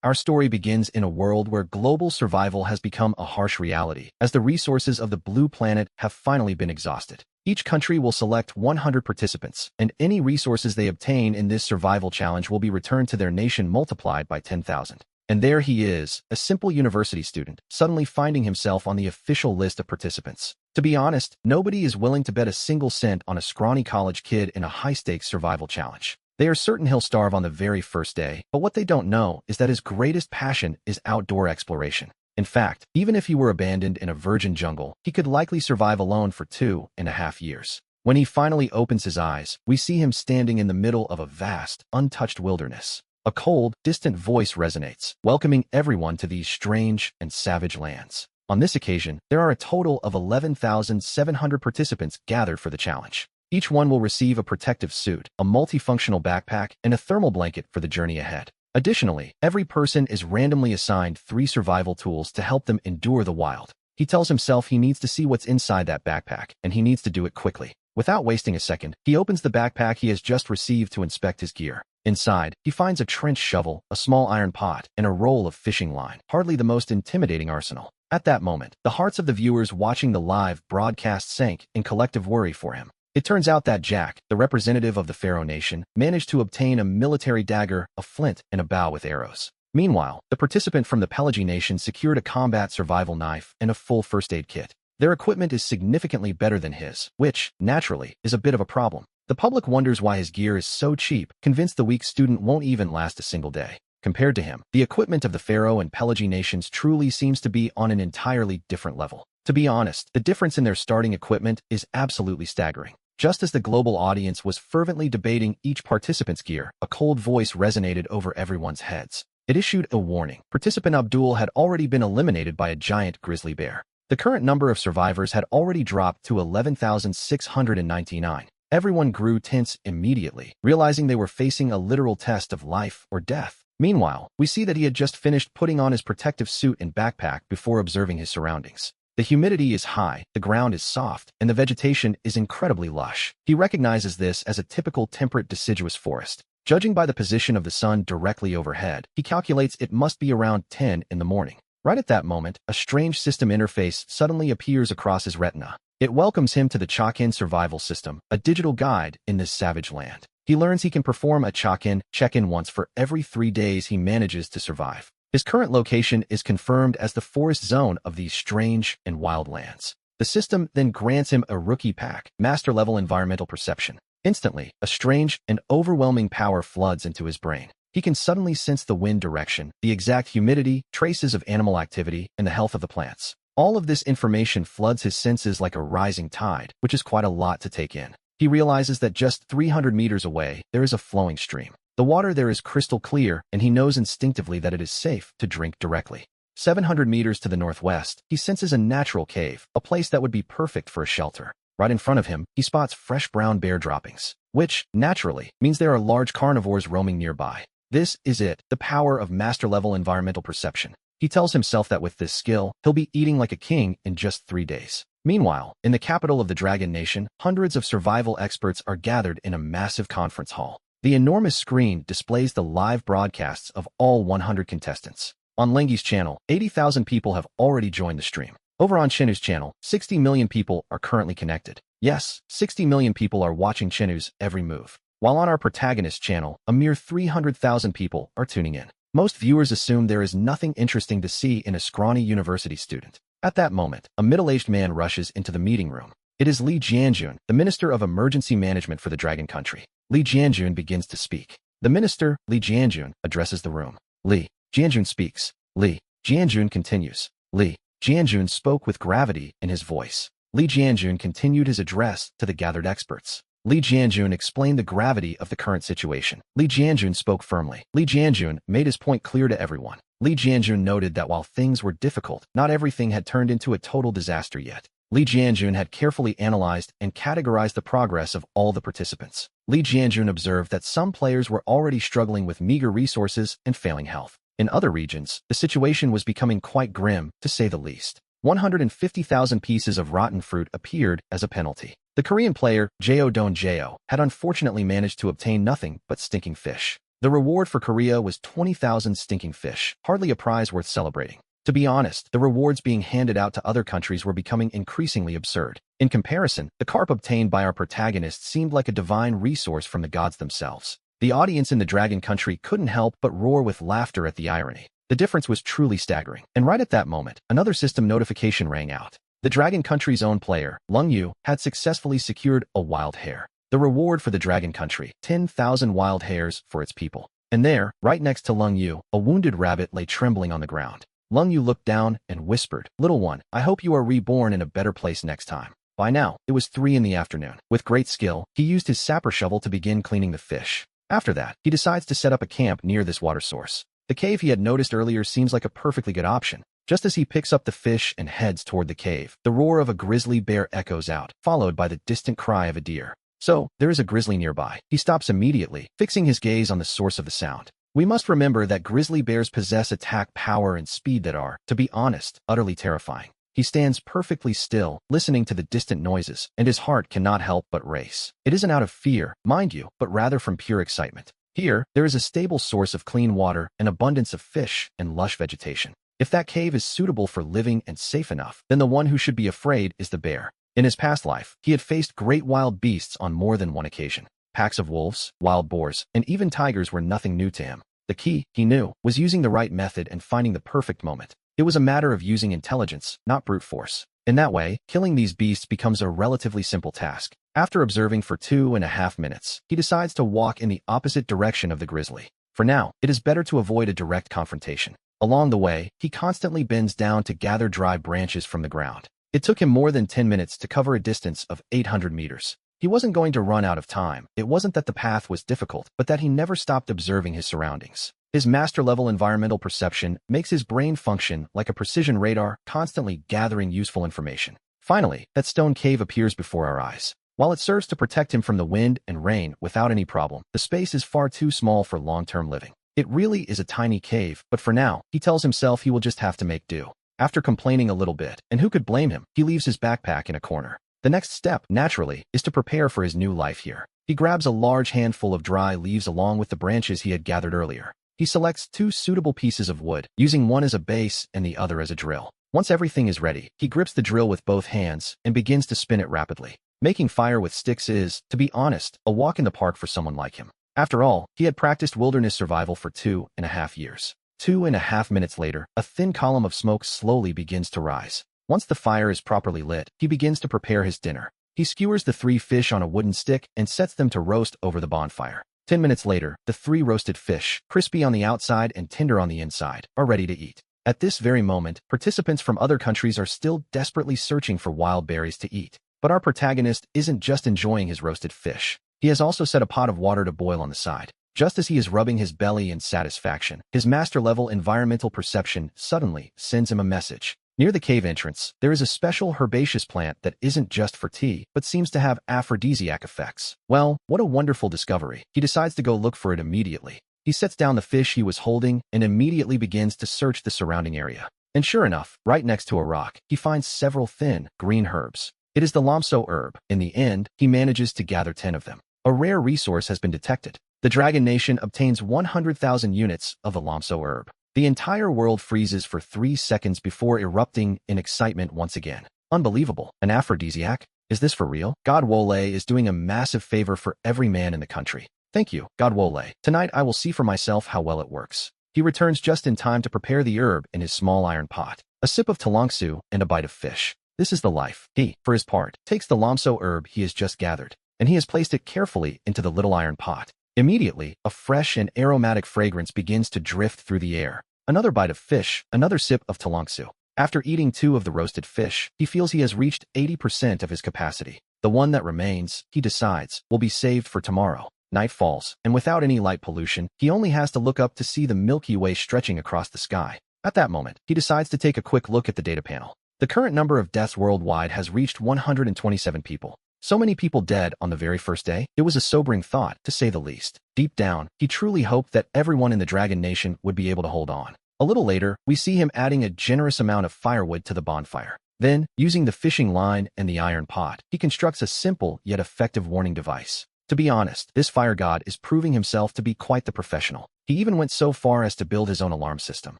Our story begins in a world where global survival has become a harsh reality, as the resources of the blue planet have finally been exhausted. Each country will select 100 participants, and any resources they obtain in this survival challenge will be returned to their nation multiplied by 10,000. And there he is, a simple university student, suddenly finding himself on the official list of participants. To be honest, nobody is willing to bet a single cent on a scrawny college kid in a high-stakes survival challenge. They are certain he'll starve on the very first day, but what they don't know is that his greatest passion is outdoor exploration. In fact, even if he were abandoned in a virgin jungle, he could likely survive alone for 2.5 years. When he finally opens his eyes, we see him standing in the middle of a vast, untouched wilderness. A cold, distant voice resonates, welcoming everyone to these strange and savage lands. On this occasion, there are a total of 11,700 participants gathered for the challenge. Each one will receive a protective suit, a multifunctional backpack, and a thermal blanket for the journey ahead. Additionally, every person is randomly assigned 3 survival tools to help them endure the wild. He tells himself he needs to see what's inside that backpack, and he needs to do it quickly. Without wasting a second, he opens the backpack he has just received to inspect his gear. Inside, he finds a trench shovel, a small iron pot, and a roll of fishing line, hardly the most intimidating arsenal. At that moment, the hearts of the viewers watching the live broadcast sank in collective worry for him. It turns out that Jack, the representative of the Pharaoh nation, managed to obtain a military dagger, a flint, and a bow with arrows. Meanwhile, the participant from the Pelagie nation secured a combat survival knife and a full first aid kit. Their equipment is significantly better than his, which, naturally, is a bit of a problem. The public wonders why his gear is so cheap, convinced the weak student won't even last a single day. Compared to him, the equipment of the Pharaoh and Pelagie nations truly seems to be on an entirely different level. To be honest, the difference in their starting equipment is absolutely staggering. Just as the global audience was fervently debating each participant's gear, a cold voice resonated over everyone's heads. It issued a warning. Participant Abdul had already been eliminated by a giant grizzly bear. The current number of survivors had already dropped to 11,699. Everyone grew tense immediately, realizing they were facing a literal test of life or death. Meanwhile, we see that he had just finished putting on his protective suit and backpack before observing his surroundings. The humidity is high, the ground is soft, and the vegetation is incredibly lush. He recognizes this as a typical temperate deciduous forest. Judging by the position of the sun directly overhead, he calculates it must be around 10 in the morning. Right at that moment, a strange system interface suddenly appears across his retina. It welcomes him to the Check-in survival system, a digital guide in this savage land. He learns he can perform a check-in once for every 3 days he manages to survive. His current location is confirmed as the forest zone of these strange and wild lands. The system then grants him a rookie pack, master-level environmental perception. Instantly, a strange and overwhelming power floods into his brain. He can suddenly sense the wind direction, the exact humidity, traces of animal activity, and the health of the plants. All of this information floods his senses like a rising tide, which is quite a lot to take in. He realizes that just 300 meters away, there is a flowing stream. The water there is crystal clear, and he knows instinctively that it is safe to drink directly. 700 meters to the northwest, he senses a natural cave, a place that would be perfect for a shelter. Right in front of him, he spots fresh brown bear droppings, which, naturally, means there are large carnivores roaming nearby. This is it, the power of master-level environmental perception. He tells himself that with this skill, he'll be eating like a king in just 3 days. Meanwhile, in the capital of the Dragon Nation, hundreds of survival experts are gathered in a massive conference hall. The enormous screen displays the live broadcasts of all 100 contestants. On Lengi's channel, 80,000 people have already joined the stream. Over on Chinu's channel, 60 million people are currently connected. Yes, 60 million people are watching Chinu's every move. While on our protagonist channel, a mere 300,000 people are tuning in. Most viewers assume there is nothing interesting to see in a scrawny university student. At that moment, a middle-aged man rushes into the meeting room. It is Li Jianjun, the Minister of Emergency Management for the Dragon Country. Li Jianjun begins to speak. The minister, Li Jianjun, addresses the room. Li Jianjun speaks. Li Jianjun continues. Li Jianjun spoke with gravity in his voice. Li Jianjun continued his address to the gathered experts. Li Jianjun explained the gravity of the current situation. Li Jianjun spoke firmly. Li Jianjun made his point clear to everyone. Li Jianjun noted that while things were difficult, not everything had turned into a total disaster yet. Li Jianjun had carefully analyzed and categorized the progress of all the participants. Li Jianjun observed that some players were already struggling with meager resources and failing health. In other regions, the situation was becoming quite grim, to say the least. 150,000 pieces of rotten fruit appeared as a penalty. The Korean player, Jeo Don Jeo, had unfortunately managed to obtain nothing but stinking fish. The reward for Korea was 20,000 stinking fish, hardly a prize worth celebrating. To be honest, the rewards being handed out to other countries were becoming increasingly absurd. In comparison, the carp obtained by our protagonist seemed like a divine resource from the gods themselves. The audience in the dragon country couldn't help but roar with laughter at the irony. The difference was truly staggering. And right at that moment, another system notification rang out. The dragon country's own player, Lung Yu, had successfully secured a wild hare. The reward for the dragon country, 10,000 wild hares for its people. And there, right next to Lung Yu, a wounded rabbit lay trembling on the ground. Lung Yu looked down and whispered, "Little one, I hope you are reborn in a better place next time." By now, it was 3 in the afternoon. With great skill, he used his sapper shovel to begin cleaning the fish. After that, he decides to set up a camp near this water source. The cave he had noticed earlier seems like a perfectly good option. Just as he picks up the fish and heads toward the cave, the roar of a grizzly bear echoes out, followed by the distant cry of a deer. So, there is a grizzly nearby. He stops immediately, fixing his gaze on the source of the sound. We must remember that grizzly bears possess attack power and speed that are, to be honest, utterly terrifying. He stands perfectly still, listening to the distant noises, and his heart cannot help but race. It isn't out of fear, mind you, but rather from pure excitement. Here, there is a stable source of clean water, an abundance of fish, and lush vegetation. If that cave is suitable for living and safe enough, then the one who should be afraid is the bear. In his past life, he had faced great wild beasts on more than one occasion. Packs of wolves, wild boars, and even tigers were nothing new to him. The key, he knew, was using the right method and finding the perfect moment. It was a matter of using intelligence, not brute force. In that way, killing these beasts becomes a relatively simple task. After observing for 2.5 minutes, he decides to walk in the opposite direction of the grizzly. For now, it is better to avoid a direct confrontation. Along the way, he constantly bends down to gather dry branches from the ground. It took him more than 10 minutes to cover a distance of 800 meters. He wasn't going to run out of time. It wasn't that the path was difficult, but that he never stopped observing his surroundings. His master-level environmental perception makes his brain function like a precision radar, constantly gathering useful information. Finally, that stone cave appears before our eyes. While it serves to protect him from the wind and rain without any problem, the space is far too small for long-term living. It really is a tiny cave, but for now, he tells himself he will just have to make do. After complaining a little bit, and who could blame him, he leaves his backpack in a corner. The next step, naturally, is to prepare for his new life here. He grabs a large handful of dry leaves along with the branches he had gathered earlier. He selects 2 suitable pieces of wood, using one as a base and the other as a drill. Once everything is ready, he grips the drill with both hands and begins to spin it rapidly. Making fire with sticks is, to be honest, a walk in the park for someone like him. After all, he had practiced wilderness survival for 2.5 years. 2.5 minutes later, a thin column of smoke slowly begins to rise. Once the fire is properly lit, he begins to prepare his dinner. He skewers the 3 fish on a wooden stick and sets them to roast over the bonfire. 10 minutes later, the 3 roasted fish, crispy on the outside and tender on the inside, are ready to eat. At this very moment, participants from other countries are still desperately searching for wild berries to eat. But our protagonist isn't just enjoying his roasted fish. He has also set a pot of water to boil on the side. Just as he is rubbing his belly in satisfaction, his master-level environmental perception suddenly sends him a message. Near the cave entrance, there is a special herbaceous plant that isn't just for tea, but seems to have aphrodisiac effects. Well, what a wonderful discovery. He decides to go look for it immediately. He sets down the fish he was holding and immediately begins to search the surrounding area. And sure enough, right next to a rock, he finds several thin, green herbs. It is the lomso herb. In the end, he manages to gather 10 of them. A rare resource has been detected. The Dragon Nation obtains 100,000 units of the lomso herb. The entire world freezes for 3 seconds before erupting in excitement once again. Unbelievable. An aphrodisiac? Is this for real? God Wole is doing a massive favor for every man in the country. Thank you, God Wole. Tonight I will see for myself how well it works. He returns just in time to prepare the herb in his small iron pot. A sip of talongsu and a bite of fish. This is the life. He, for his part, takes the lomso herb he has just gathered, and he has placed it carefully into the little iron pot. Immediately, a fresh and aromatic fragrance begins to drift through the air. Another bite of fish, another sip of talongsu. After eating 2 of the roasted fish, he feels he has reached 80% of his capacity. The one that remains, he decides, will be saved for tomorrow. Night falls, and without any light pollution, he only has to look up to see the Milky Way stretching across the sky. At that moment, he decides to take a quick look at the data panel. The current number of deaths worldwide has reached 127 people. So many people dead on the very first day? It was a sobering thought, to say the least. Deep down, he truly hoped that everyone in the Dragon Nation would be able to hold on. A little later, we see him adding a generous amount of firewood to the bonfire. Then, using the fishing line and the iron pot, he constructs a simple yet effective warning device. To be honest, this fire god is proving himself to be quite the professional. He even went so far as to build his own alarm system.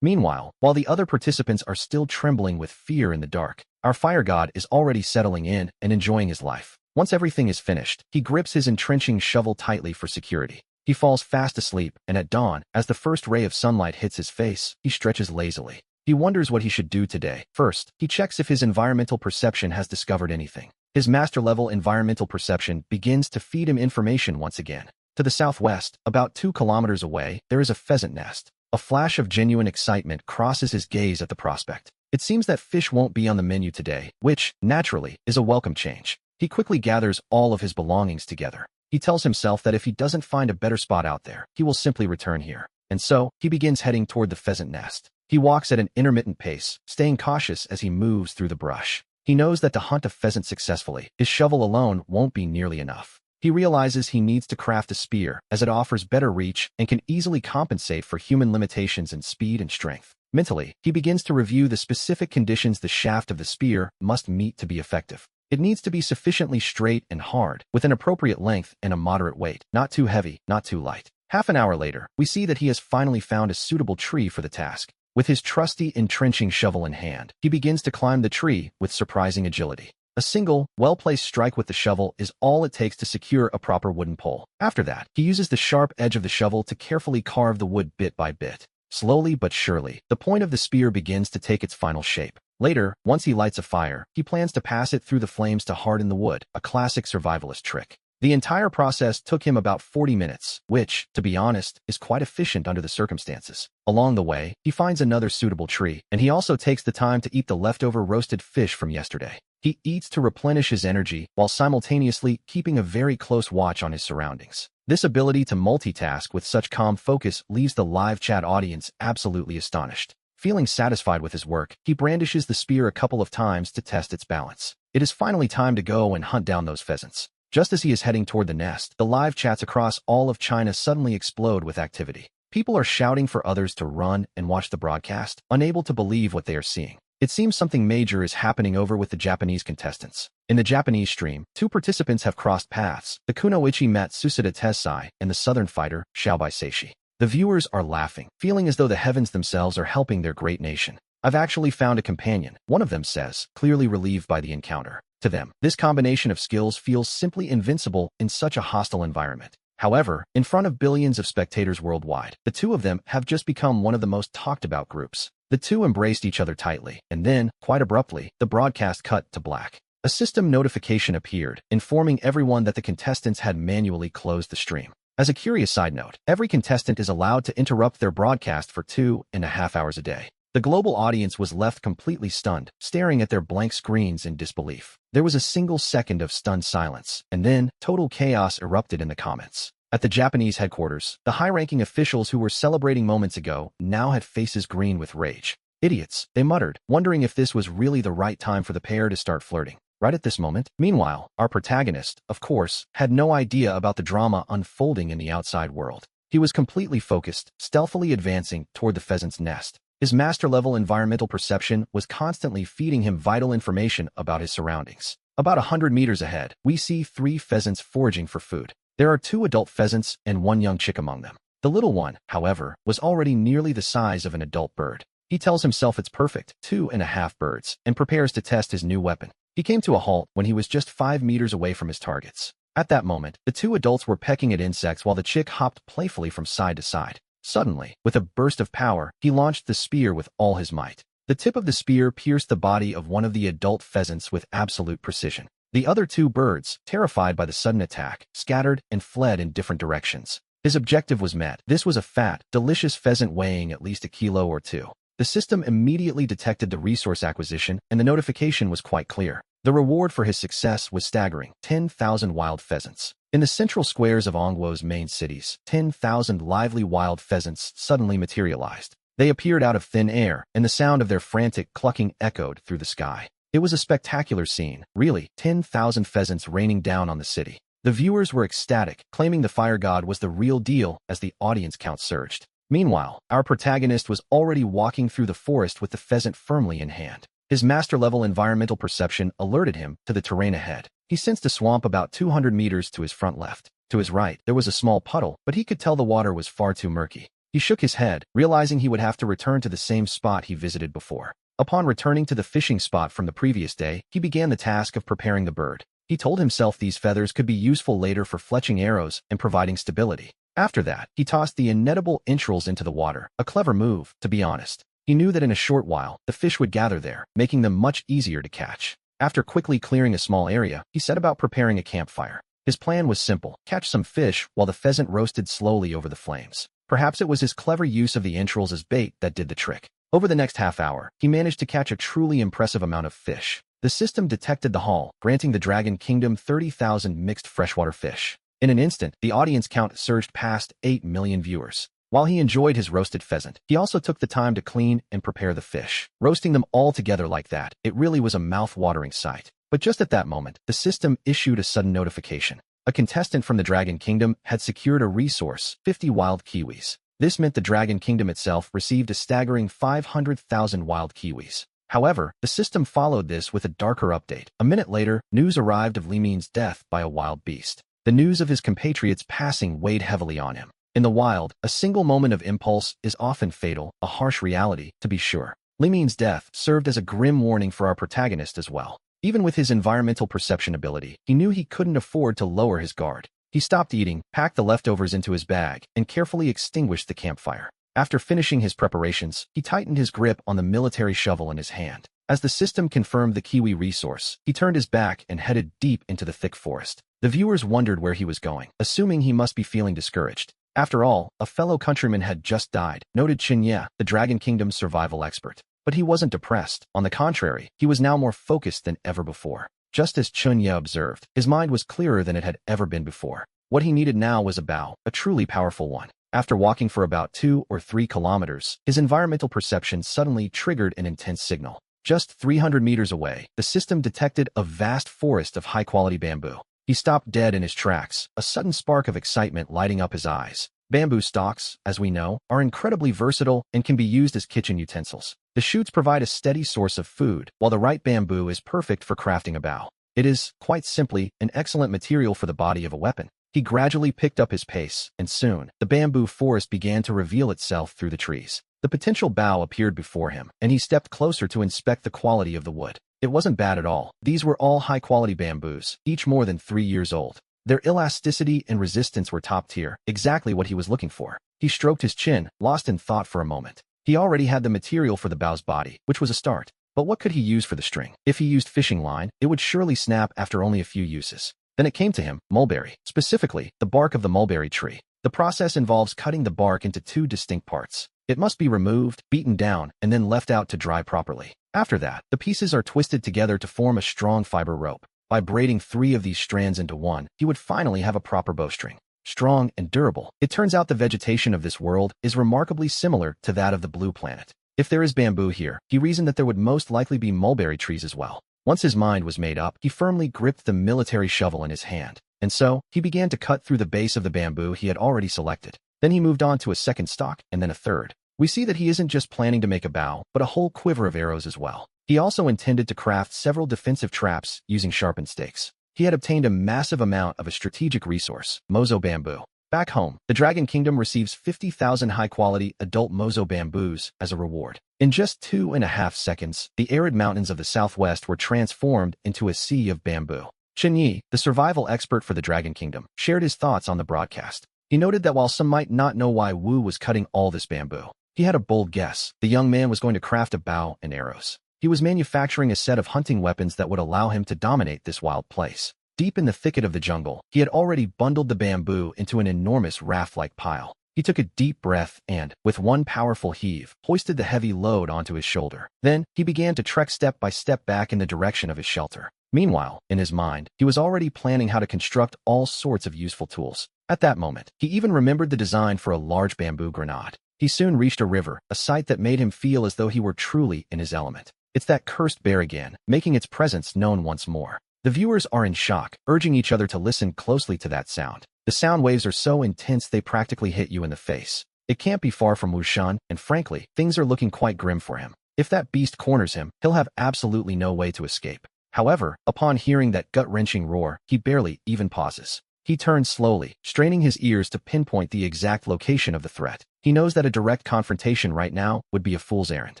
Meanwhile, while the other participants are still trembling with fear in the dark, our fire god is already settling in and enjoying his life. Once everything is finished, he grips his entrenching shovel tightly for security. He falls fast asleep, and at dawn, as the first ray of sunlight hits his face, he stretches lazily. He wonders what he should do today. First, he checks if his environmental perception has discovered anything. His master-level environmental perception begins to feed him information once again. To the southwest, about 2 kilometers away, there is a pheasant nest. A flash of genuine excitement crosses his gaze at the prospect. It seems that fish won't be on the menu today, which, naturally, is a welcome change. He quickly gathers all of his belongings together. He tells himself that if he doesn't find a better spot out there, he will simply return here. And so, he begins heading toward the pheasant nest. He walks at an intermittent pace, staying cautious as he moves through the brush. He knows that to hunt a pheasant successfully, his shovel alone won't be nearly enough. He realizes he needs to craft a spear, as it offers better reach and can easily compensate for human limitations in speed and strength. Mentally, he begins to review the specific conditions the shaft of the spear must meet to be effective. It needs to be sufficiently straight and hard, with an appropriate length and a moderate weight, not too heavy, not too light. Half an hour later, we see that he has finally found a suitable tree for the task. With his trusty entrenching shovel in hand, he begins to climb the tree with surprising agility. A single, well-placed strike with the shovel is all it takes to secure a proper wooden pole. After that, he uses the sharp edge of the shovel to carefully carve the wood bit by bit. Slowly but surely, the point of the spear begins to take its final shape. Later, once he lights a fire, he plans to pass it through the flames to harden the wood, a classic survivalist trick. The entire process took him about 40 minutes, which, to be honest, is quite efficient under the circumstances. Along the way, he finds another suitable tree, and he also takes the time to eat the leftover roasted fish from yesterday. He eats to replenish his energy, while simultaneously keeping a very close watch on his surroundings. This ability to multitask with such calm focus leaves the live chat audience absolutely astonished. Feeling satisfied with his work, he brandishes the spear a couple of times to test its balance. It is finally time to go and hunt down those pheasants. Just as he is heading toward the nest, the live chats across all of China suddenly explode with activity. People are shouting for others to run and watch the broadcast, unable to believe what they are seeing. It seems something major is happening over with the Japanese contestants. In the Japanese stream, 2 participants have crossed paths, the Kunoichi Matsushita Tessai and the southern fighter, Xiaobai Seishi. The viewers are laughing, feeling as though the heavens themselves are helping their great nation. I've actually found a companion, one of them says, clearly relieved by the encounter. To them, this combination of skills feels simply invincible in such a hostile environment. However, in front of billions of spectators worldwide, the 2 of them have just become one of the most talked about groups. The 2 embraced each other tightly, and then, quite abruptly, the broadcast cut to black. A system notification appeared, informing everyone that the contestants had manually closed the stream. As a curious side note, every contestant is allowed to interrupt their broadcast for 2.5 hours a day. The global audience was left completely stunned, staring at their blank screens in disbelief. There was a single second of stunned silence, and then total chaos erupted in the comments. At the Japanese headquarters, the high-ranking officials who were celebrating moments ago now had faces green with rage. Idiots, they muttered, wondering if this was really the right time for the pair to start flirting. Right at this moment, meanwhile, our protagonist, of course, had no idea about the drama unfolding in the outside world. He was completely focused, stealthily advancing toward the pheasant's nest. His master-level environmental perception was constantly feeding him vital information about his surroundings. About 100 meters ahead, we see 3 pheasants foraging for food. There are 2 adult pheasants and 1 young chick among them. The little one, however, was already nearly the size of an adult bird. He tells himself it's perfect, 2.5 birds, and prepares to test his new weapon. He came to a halt when he was just 5 meters away from his targets. At that moment, the 2 adults were pecking at insects while the chick hopped playfully from side to side. Suddenly, with a burst of power, he launched the spear with all his might. The tip of the spear pierced the body of one of the adult pheasants with absolute precision. The other 2 birds, terrified by the sudden attack, scattered and fled in different directions. His objective was met. This was a fat, delicious pheasant weighing at least 1 kilo or 2. The system immediately detected the resource acquisition, and the notification was quite clear. The reward for his success was staggering: 10,000 wild pheasants. In the central squares of Ongwo's main cities, 10,000 lively wild pheasants suddenly materialized. They appeared out of thin air, and the sound of their frantic clucking echoed through the sky. It was a spectacular scene, really, 10,000 pheasants raining down on the city. The viewers were ecstatic, claiming the fire god was the real deal as the audience count surged. Meanwhile, our protagonist was already walking through the forest with the pheasant firmly in hand. His master-level environmental perception alerted him to the terrain ahead. He sensed a swamp about 200 meters to his front left. To his right, there was a small puddle, but he could tell the water was far too murky. He shook his head, realizing he would have to return to the same spot he visited before. Upon returning to the fishing spot from the previous day, he began the task of preparing the bird. He told himself these feathers could be useful later for fletching arrows and providing stability. After that, he tossed the inedible entrails into the water, a clever move, to be honest. He knew that in a short while, the fish would gather there, making them much easier to catch. After quickly clearing a small area, he set about preparing a campfire. His plan was simple: catch some fish while the pheasant roasted slowly over the flames. Perhaps it was his clever use of the entrails as bait that did the trick. Over the next half hour, he managed to catch a truly impressive amount of fish. The system detected the haul, granting the Dragon Kingdom 30,000 mixed freshwater fish. In an instant, the audience count surged past 8 million viewers. While he enjoyed his roasted pheasant, he also took the time to clean and prepare the fish. Roasting them all together like that, it really was a mouth-watering sight. But just at that moment, the system issued a sudden notification. A contestant from the Dragon Kingdom had secured a resource: 50 wild kiwis. This meant the Dragon Kingdom itself received a staggering 500,000 wild kiwis. However, the system followed this with a darker update. A minute later, news arrived of Li Min's death by a wild beast. The news of his compatriots passing weighed heavily on him. In the wild, a single moment of impulse is often fatal, a harsh reality, to be sure. Li Min's death served as a grim warning for our protagonist as well. Even with his environmental perception ability, he knew he couldn't afford to lower his guard. He stopped eating, packed the leftovers into his bag, and carefully extinguished the campfire. After finishing his preparations, he tightened his grip on the military shovel in his hand. As the system confirmed the kiwi resource, he turned his back and headed deep into the thick forest. The viewers wondered where he was going, assuming he must be feeling discouraged. After all, a fellow countryman had just died, noted Chunye, the Dragon Kingdom's survival expert. But he wasn't depressed. On the contrary, he was now more focused than ever before. Just as Chunye observed, his mind was clearer than it had ever been before. What he needed now was a bow, a truly powerful one. After walking for about 2 or 3 kilometers, his environmental perception suddenly triggered an intense signal. Just 300 meters away, the system detected a vast forest of high-quality bamboo. He stopped dead in his tracks, a sudden spark of excitement lighting up his eyes. Bamboo stalks, as we know, are incredibly versatile and can be used as kitchen utensils. The shoots provide a steady source of food, while the right bamboo is perfect for crafting a bow. It is, quite simply, an excellent material for the body of a weapon. He gradually picked up his pace, and soon, the bamboo forest began to reveal itself through the trees. The potential bow appeared before him, and he stepped closer to inspect the quality of the wood. It wasn't bad at all. These were all high-quality bamboos, each more than 3 years old. Their elasticity and resistance were top tier, exactly what he was looking for. He stroked his chin, lost in thought for a moment. He already had the material for the bow's body, which was a start. But what could he use for the string? If he used fishing line, it would surely snap after only a few uses. Then it came to him: mulberry, specifically, the bark of the mulberry tree. The process involves cutting the bark into 2 distinct parts. It must be removed, beaten down, and then left out to dry properly. After that, the pieces are twisted together to form a strong fiber rope. By braiding 3 of these strands into one, he would finally have a proper bowstring. Strong and durable. It turns out the vegetation of this world is remarkably similar to that of the blue planet. If there is bamboo here, he reasoned that there would most likely be mulberry trees as well. Once his mind was made up, he firmly gripped the military shovel in his hand. And so, he began to cut through the base of the bamboo he had already selected. Then he moved on to a second stalk, and then a third. We see that he isn't just planning to make a bow, but a whole quiver of arrows as well. He also intended to craft several defensive traps using sharpened stakes. He had obtained a massive amount of a strategic resource: mozo bamboo. Back home, the Dragon Kingdom receives 50,000 high-quality adult mozo bamboos as a reward. In just 2.5 seconds, the arid mountains of the southwest were transformed into a sea of bamboo. Chunye, the survival expert for the Dragon Kingdom, shared his thoughts on the broadcast. He noted that while some might not know why Wu was cutting all this bamboo, he had a bold guess. The young man was going to craft a bow and arrows. He was manufacturing a set of hunting weapons that would allow him to dominate this wild place. Deep in the thicket of the jungle, he had already bundled the bamboo into an enormous raft-like pile. He took a deep breath and, with one powerful heave, hoisted the heavy load onto his shoulder. Then, he began to trek step by step back in the direction of his shelter. Meanwhile, in his mind, he was already planning how to construct all sorts of useful tools. At that moment, he even remembered the design for a large bamboo grenade. He soon reached a river, a sight that made him feel as though he were truly in his element. It's that cursed bear again, making its presence known once more. The viewers are in shock, urging each other to listen closely to that sound. The sound waves are so intense they practically hit you in the face. It can't be far from Wushan, and frankly, things are looking quite grim for him. If that beast corners him, he'll have absolutely no way to escape. However, upon hearing that gut-wrenching roar, he barely even pauses. He turns slowly, straining his ears to pinpoint the exact location of the threat. He knows that a direct confrontation right now would be a fool's errand.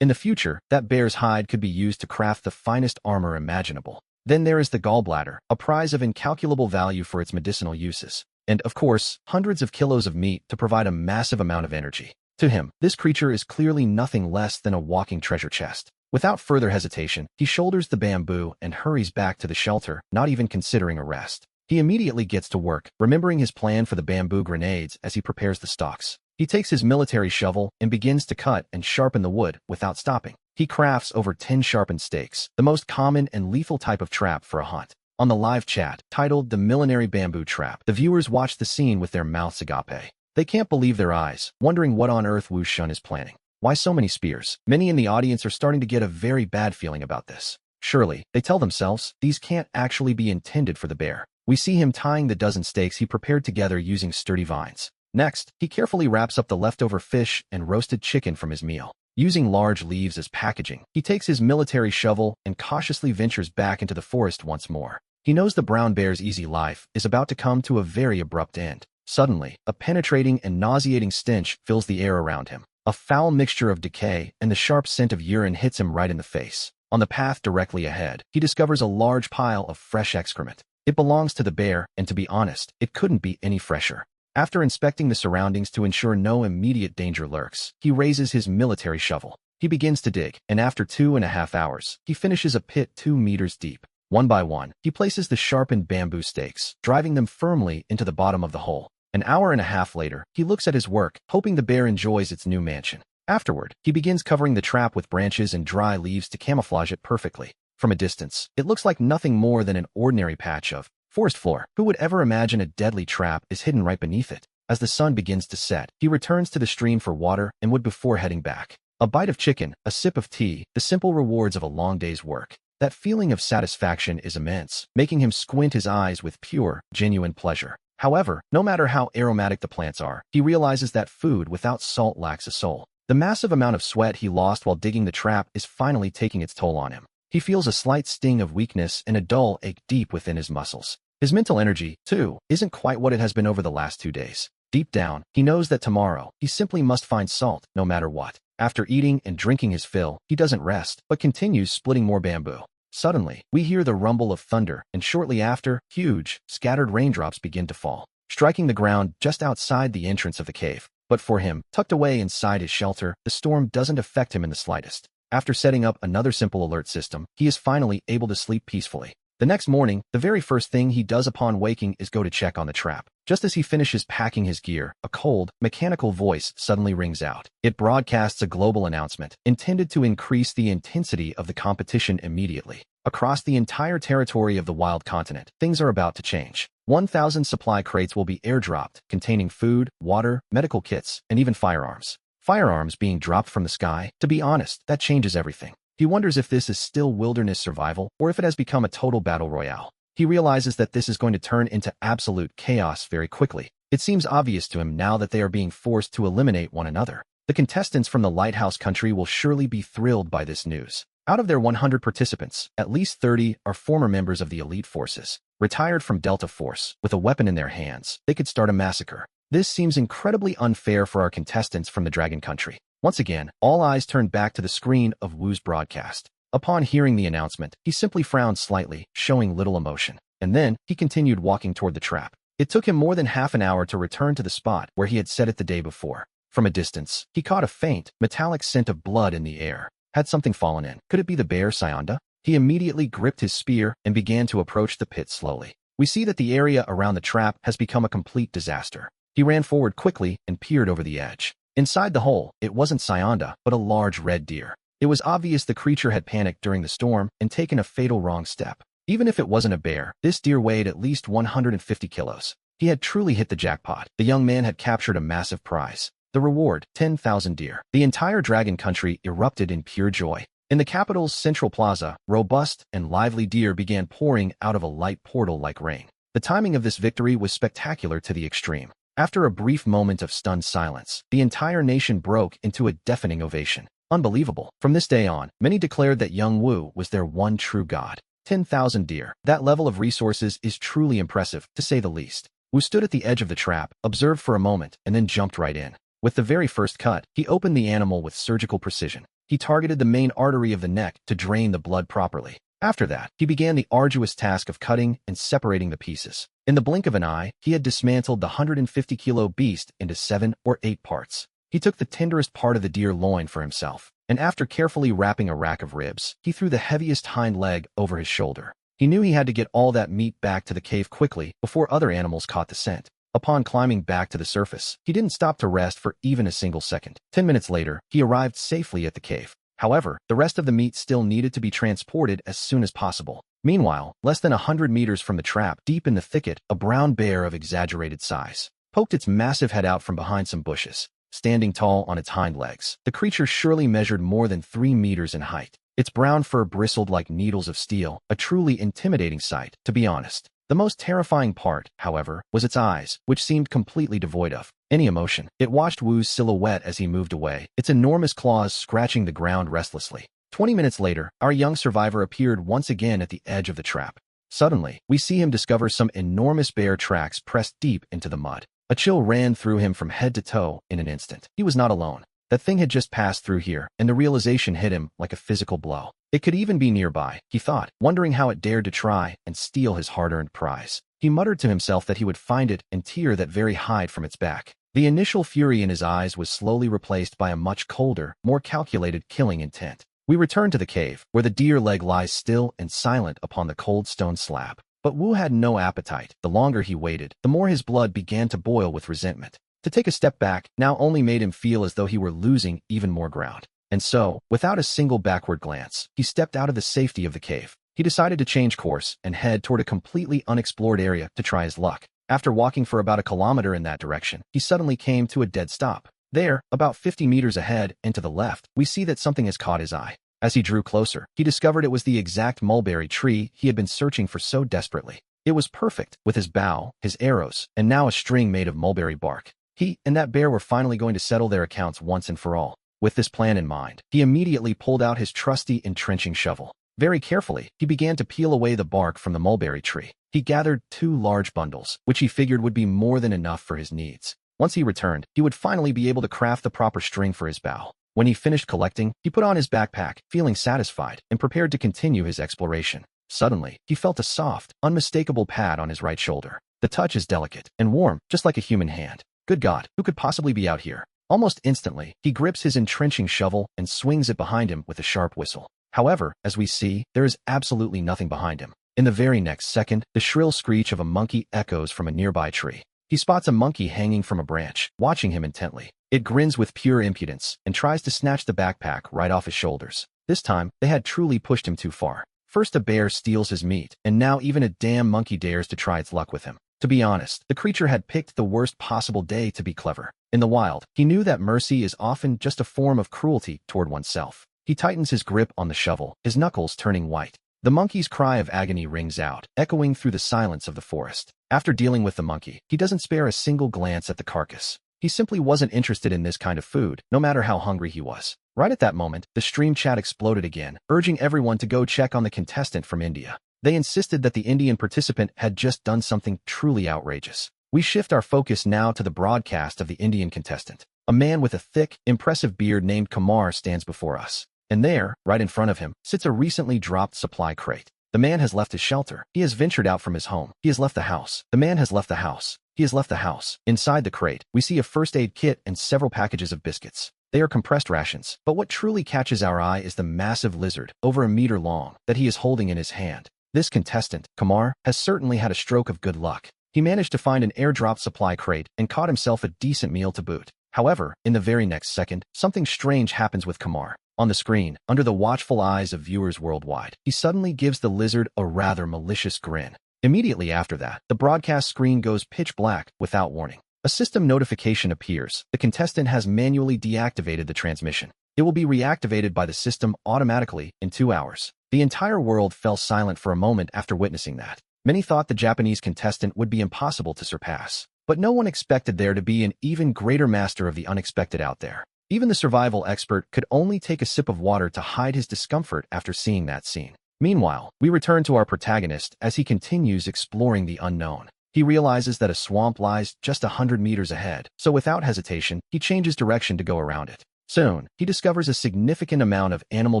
In the future, that bear's hide could be used to craft the finest armor imaginable. Then there is the gallbladder, a prize of incalculable value for its medicinal uses. And, of course, hundreds of kilos of meat to provide a massive amount of energy. To him, this creature is clearly nothing less than a walking treasure chest. Without further hesitation, he shoulders the bamboo and hurries back to the shelter, not even considering a rest. He immediately gets to work, remembering his plan for the bamboo grenades as he prepares the stalks. He takes his military shovel and begins to cut and sharpen the wood without stopping. He crafts over 10 sharpened stakes, the most common and lethal type of trap for a hunt. On the live chat, titled The Millenary Bamboo Trap, the viewers watch the scene with their mouths agape. They can't believe their eyes, wondering what on earth Wu Shun is planning. Why so many spears? Many in the audience are starting to get a very bad feeling about this. Surely, they tell themselves, these can't actually be intended for the bear. We see him tying the dozen stakes he prepared together using sturdy vines. Next, he carefully wraps up the leftover fish and roasted chicken from his meal. Using large leaves as packaging, he takes his military shovel and cautiously ventures back into the forest once more. He knows the brown bear's easy life is about to come to a very abrupt end. Suddenly, a penetrating and nauseating stench fills the air around him. A foul mixture of decay and the sharp scent of urine hits him right in the face. On the path directly ahead, he discovers a large pile of fresh excrement. It belongs to the bear, and to be honest, it couldn't be any fresher. After inspecting the surroundings to ensure no immediate danger lurks, he raises his military shovel. He begins to dig, and after 2.5 hours, he finishes a pit 2 meters deep. One by one, he places the sharpened bamboo stakes, driving them firmly into the bottom of the hole. An hour and a half later, he looks at his work, hoping the bear enjoys its new mansion. Afterward, he begins covering the trap with branches and dry leaves to camouflage it perfectly. From a distance, it looks like nothing more than an ordinary patch of forest floor. Who would ever imagine a deadly trap is hidden right beneath it? As the sun begins to set, he returns to the stream for water and wood before heading back. A bite of chicken, a sip of tea, the simple rewards of a long day's work. That feeling of satisfaction is immense, making him squint his eyes with pure, genuine pleasure. However, no matter how aromatic the plants are, he realizes that food without salt lacks a soul. The massive amount of sweat he lost while digging the trap is finally taking its toll on him. He feels a slight sting of weakness and a dull ache deep within his muscles. His mental energy, too, isn't quite what it has been over the last 2 days. Deep down, he knows that tomorrow, he simply must find salt, no matter what. After eating and drinking his fill, he doesn't rest, but continues splitting more bamboo. Suddenly, we hear the rumble of thunder, and shortly after, huge, scattered raindrops begin to fall, striking the ground just outside the entrance of the cave. But for him, tucked away inside his shelter, the storm doesn't affect him in the slightest. After setting up another simple alert system, he is finally able to sleep peacefully. The next morning, the very first thing he does upon waking is go to check on the trap. Just as he finishes packing his gear, a cold, mechanical voice suddenly rings out. It broadcasts a global announcement, intended to increase the intensity of the competition immediately. Across the entire territory of the wild continent, things are about to change. 1,000 supply crates will be airdropped, containing food, water, medical kits, and even firearms. Firearms being dropped from the sky, to be honest, that changes everything. He wonders if this is still wilderness survival, or if it has become a total battle royale. He realizes that this is going to turn into absolute chaos very quickly. It seems obvious to him now that they are being forced to eliminate one another. The contestants from the Lighthouse country will surely be thrilled by this news. Out of their 100 participants, at least 30 are former members of the elite forces, retired from Delta Force. With a weapon in their hands, they could start a massacre. This seems incredibly unfair for our contestants from the Dragon Country. Once again, all eyes turned back to the screen of Wu's broadcast. Upon hearing the announcement, he simply frowned slightly, showing little emotion. And then, he continued walking toward the trap. It took him more than half an hour to return to the spot where he had set it the day before. From a distance, he caught a faint, metallic scent of blood in the air. Had something fallen in? Could it be the bear Syonda? He immediately gripped his spear and began to approach the pit slowly. We see that the area around the trap has become a complete disaster. He ran forward quickly and peered over the edge. Inside the hole, it wasn't Syonda, but a large red deer. It was obvious the creature had panicked during the storm and taken a fatal wrong step. Even if it wasn't a bear, this deer weighed at least 150 kilos. He had truly hit the jackpot. The young man had captured a massive prize. The reward, 10,000 deer. The entire Dragon Country erupted in pure joy. In the capital's central plaza, robust and lively deer began pouring out of a light portal like rain. The timing of this victory was spectacular to the extreme. After a brief moment of stunned silence, the entire nation broke into a deafening ovation. Unbelievable. From this day on, many declared that young Wu was their one true god. 10,000 deer. That level of resources is truly impressive, to say the least. Wu stood at the edge of the trap, observed for a moment, and then jumped right in. With the very first cut, he opened the animal with surgical precision. He targeted the main artery of the neck to drain the blood properly. After that, he began the arduous task of cutting and separating the pieces. In the blink of an eye, he had dismantled the 150-kilo beast into 7 or 8 parts. He took the tenderest part of the deer loin for himself, and after carefully wrapping a rack of ribs, he threw the heaviest hind leg over his shoulder. He knew he had to get all that meat back to the cave quickly before other animals caught the scent. Upon climbing back to the surface, he didn't stop to rest for even a single second. 10 minutes later, he arrived safely at the cave. However, the rest of the meat still needed to be transported as soon as possible. Meanwhile, less than 100 meters from the trap, deep in the thicket, a brown bear of exaggerated size poked its massive head out from behind some bushes. Standing tall on its hind legs, the creature surely measured more than 3 meters in height. Its brown fur bristled like needles of steel, a truly intimidating sight, to be honest. The most terrifying part, however, was its eyes, which seemed completely devoid of any emotion. It watched Wu's silhouette as he moved away, its enormous claws scratching the ground restlessly. 20 minutes later, our young survivor appeared once again at the edge of the trap. Suddenly, we see him discover some enormous bear tracks pressed deep into the mud. A chill ran through him from head to toe in an instant. He was not alone. That thing had just passed through here, and the realization hit him like a physical blow. It could even be nearby, he thought, wondering how it dared to try and steal his hard-earned prize. He muttered to himself that he would find it and tear that very hide from its back. The initial fury in his eyes was slowly replaced by a much colder, more calculated killing intent. We return to the cave, where the deer leg lies still and silent upon the cold stone slab. But Wu had no appetite. The longer he waited, the more his blood began to boil with resentment. To take a step back now only made him feel as though he were losing even more ground. And so, without a single backward glance, he stepped out of the safety of the cave. He decided to change course and head toward a completely unexplored area to try his luck. After walking for about a kilometer in that direction, he suddenly came to a dead stop. There, about 50 meters ahead and to the left, we see that something has caught his eye. As he drew closer, he discovered it was the exact mulberry tree he had been searching for so desperately. It was perfect, with his bow, his arrows, and now a string made of mulberry bark. He and that bear were finally going to settle their accounts once and for all. With this plan in mind, he immediately pulled out his trusty entrenching shovel. Very carefully, he began to peel away the bark from the mulberry tree. He gathered 2 large bundles, which he figured would be more than enough for his needs. Once he returned, he would finally be able to craft the proper string for his bow. When he finished collecting, he put on his backpack, feeling satisfied and prepared to continue his exploration. Suddenly, he felt a soft, unmistakable pat on his right shoulder. The touch is delicate and warm, just like a human hand. Good God, who could possibly be out here? Almost instantly, he grips his entrenching shovel and swings it behind him with a sharp whistle. However, as we see, there is absolutely nothing behind him. In the very next second, the shrill screech of a monkey echoes from a nearby tree. He spots a monkey hanging from a branch, watching him intently. It grins with pure impudence and tries to snatch the backpack right off his shoulders. This time, they had truly pushed him too far. First a bear steals his meat, and now even a damn monkey dares to try its luck with him. To be honest, the creature had picked the worst possible day to be clever. In the wild, he knew that mercy is often just a form of cruelty toward oneself. He tightens his grip on the shovel, his knuckles turning white. The monkey's cry of agony rings out, echoing through the silence of the forest. After dealing with the monkey, he doesn't spare a single glance at the carcass. He simply wasn't interested in this kind of food, no matter how hungry he was. Right at that moment, the stream chat exploded again, urging everyone to go check on the contestant from India. They insisted that the Indian participant had just done something truly outrageous. We shift our focus now to the broadcast of the Indian contestant. A man with a thick, impressive beard named Kumar stands before us. And there, right in front of him, sits a recently dropped supply crate. The man has left his shelter. He has ventured out from his home. He has left the house. The man has left the house. He has left the house. Inside the crate, we see a first aid kit and several packages of biscuits. They are compressed rations, but what truly catches our eye is the massive lizard, over a meter long, that he is holding in his hand. This contestant, Kumar, has certainly had a stroke of good luck. He managed to find an airdrop supply crate and caught himself a decent meal to boot. However, in the very next second, something strange happens with Kumar. On the screen, under the watchful eyes of viewers worldwide, he suddenly gives the lizard a rather malicious grin. Immediately after that, the broadcast screen goes pitch black without warning. A system notification appears. The contestant has manually deactivated the transmission. It will be reactivated by the system automatically in 2 hours. The entire world fell silent for a moment after witnessing that. Many thought the Japanese contestant would be impossible to surpass, but no one expected there to be an even greater master of the unexpected out there. Even the survival expert could only take a sip of water to hide his discomfort after seeing that scene. Meanwhile, we return to our protagonist as he continues exploring the unknown. He realizes that a swamp lies just 100 meters ahead, so without hesitation, he changes direction to go around it. Soon, he discovers a significant amount of animal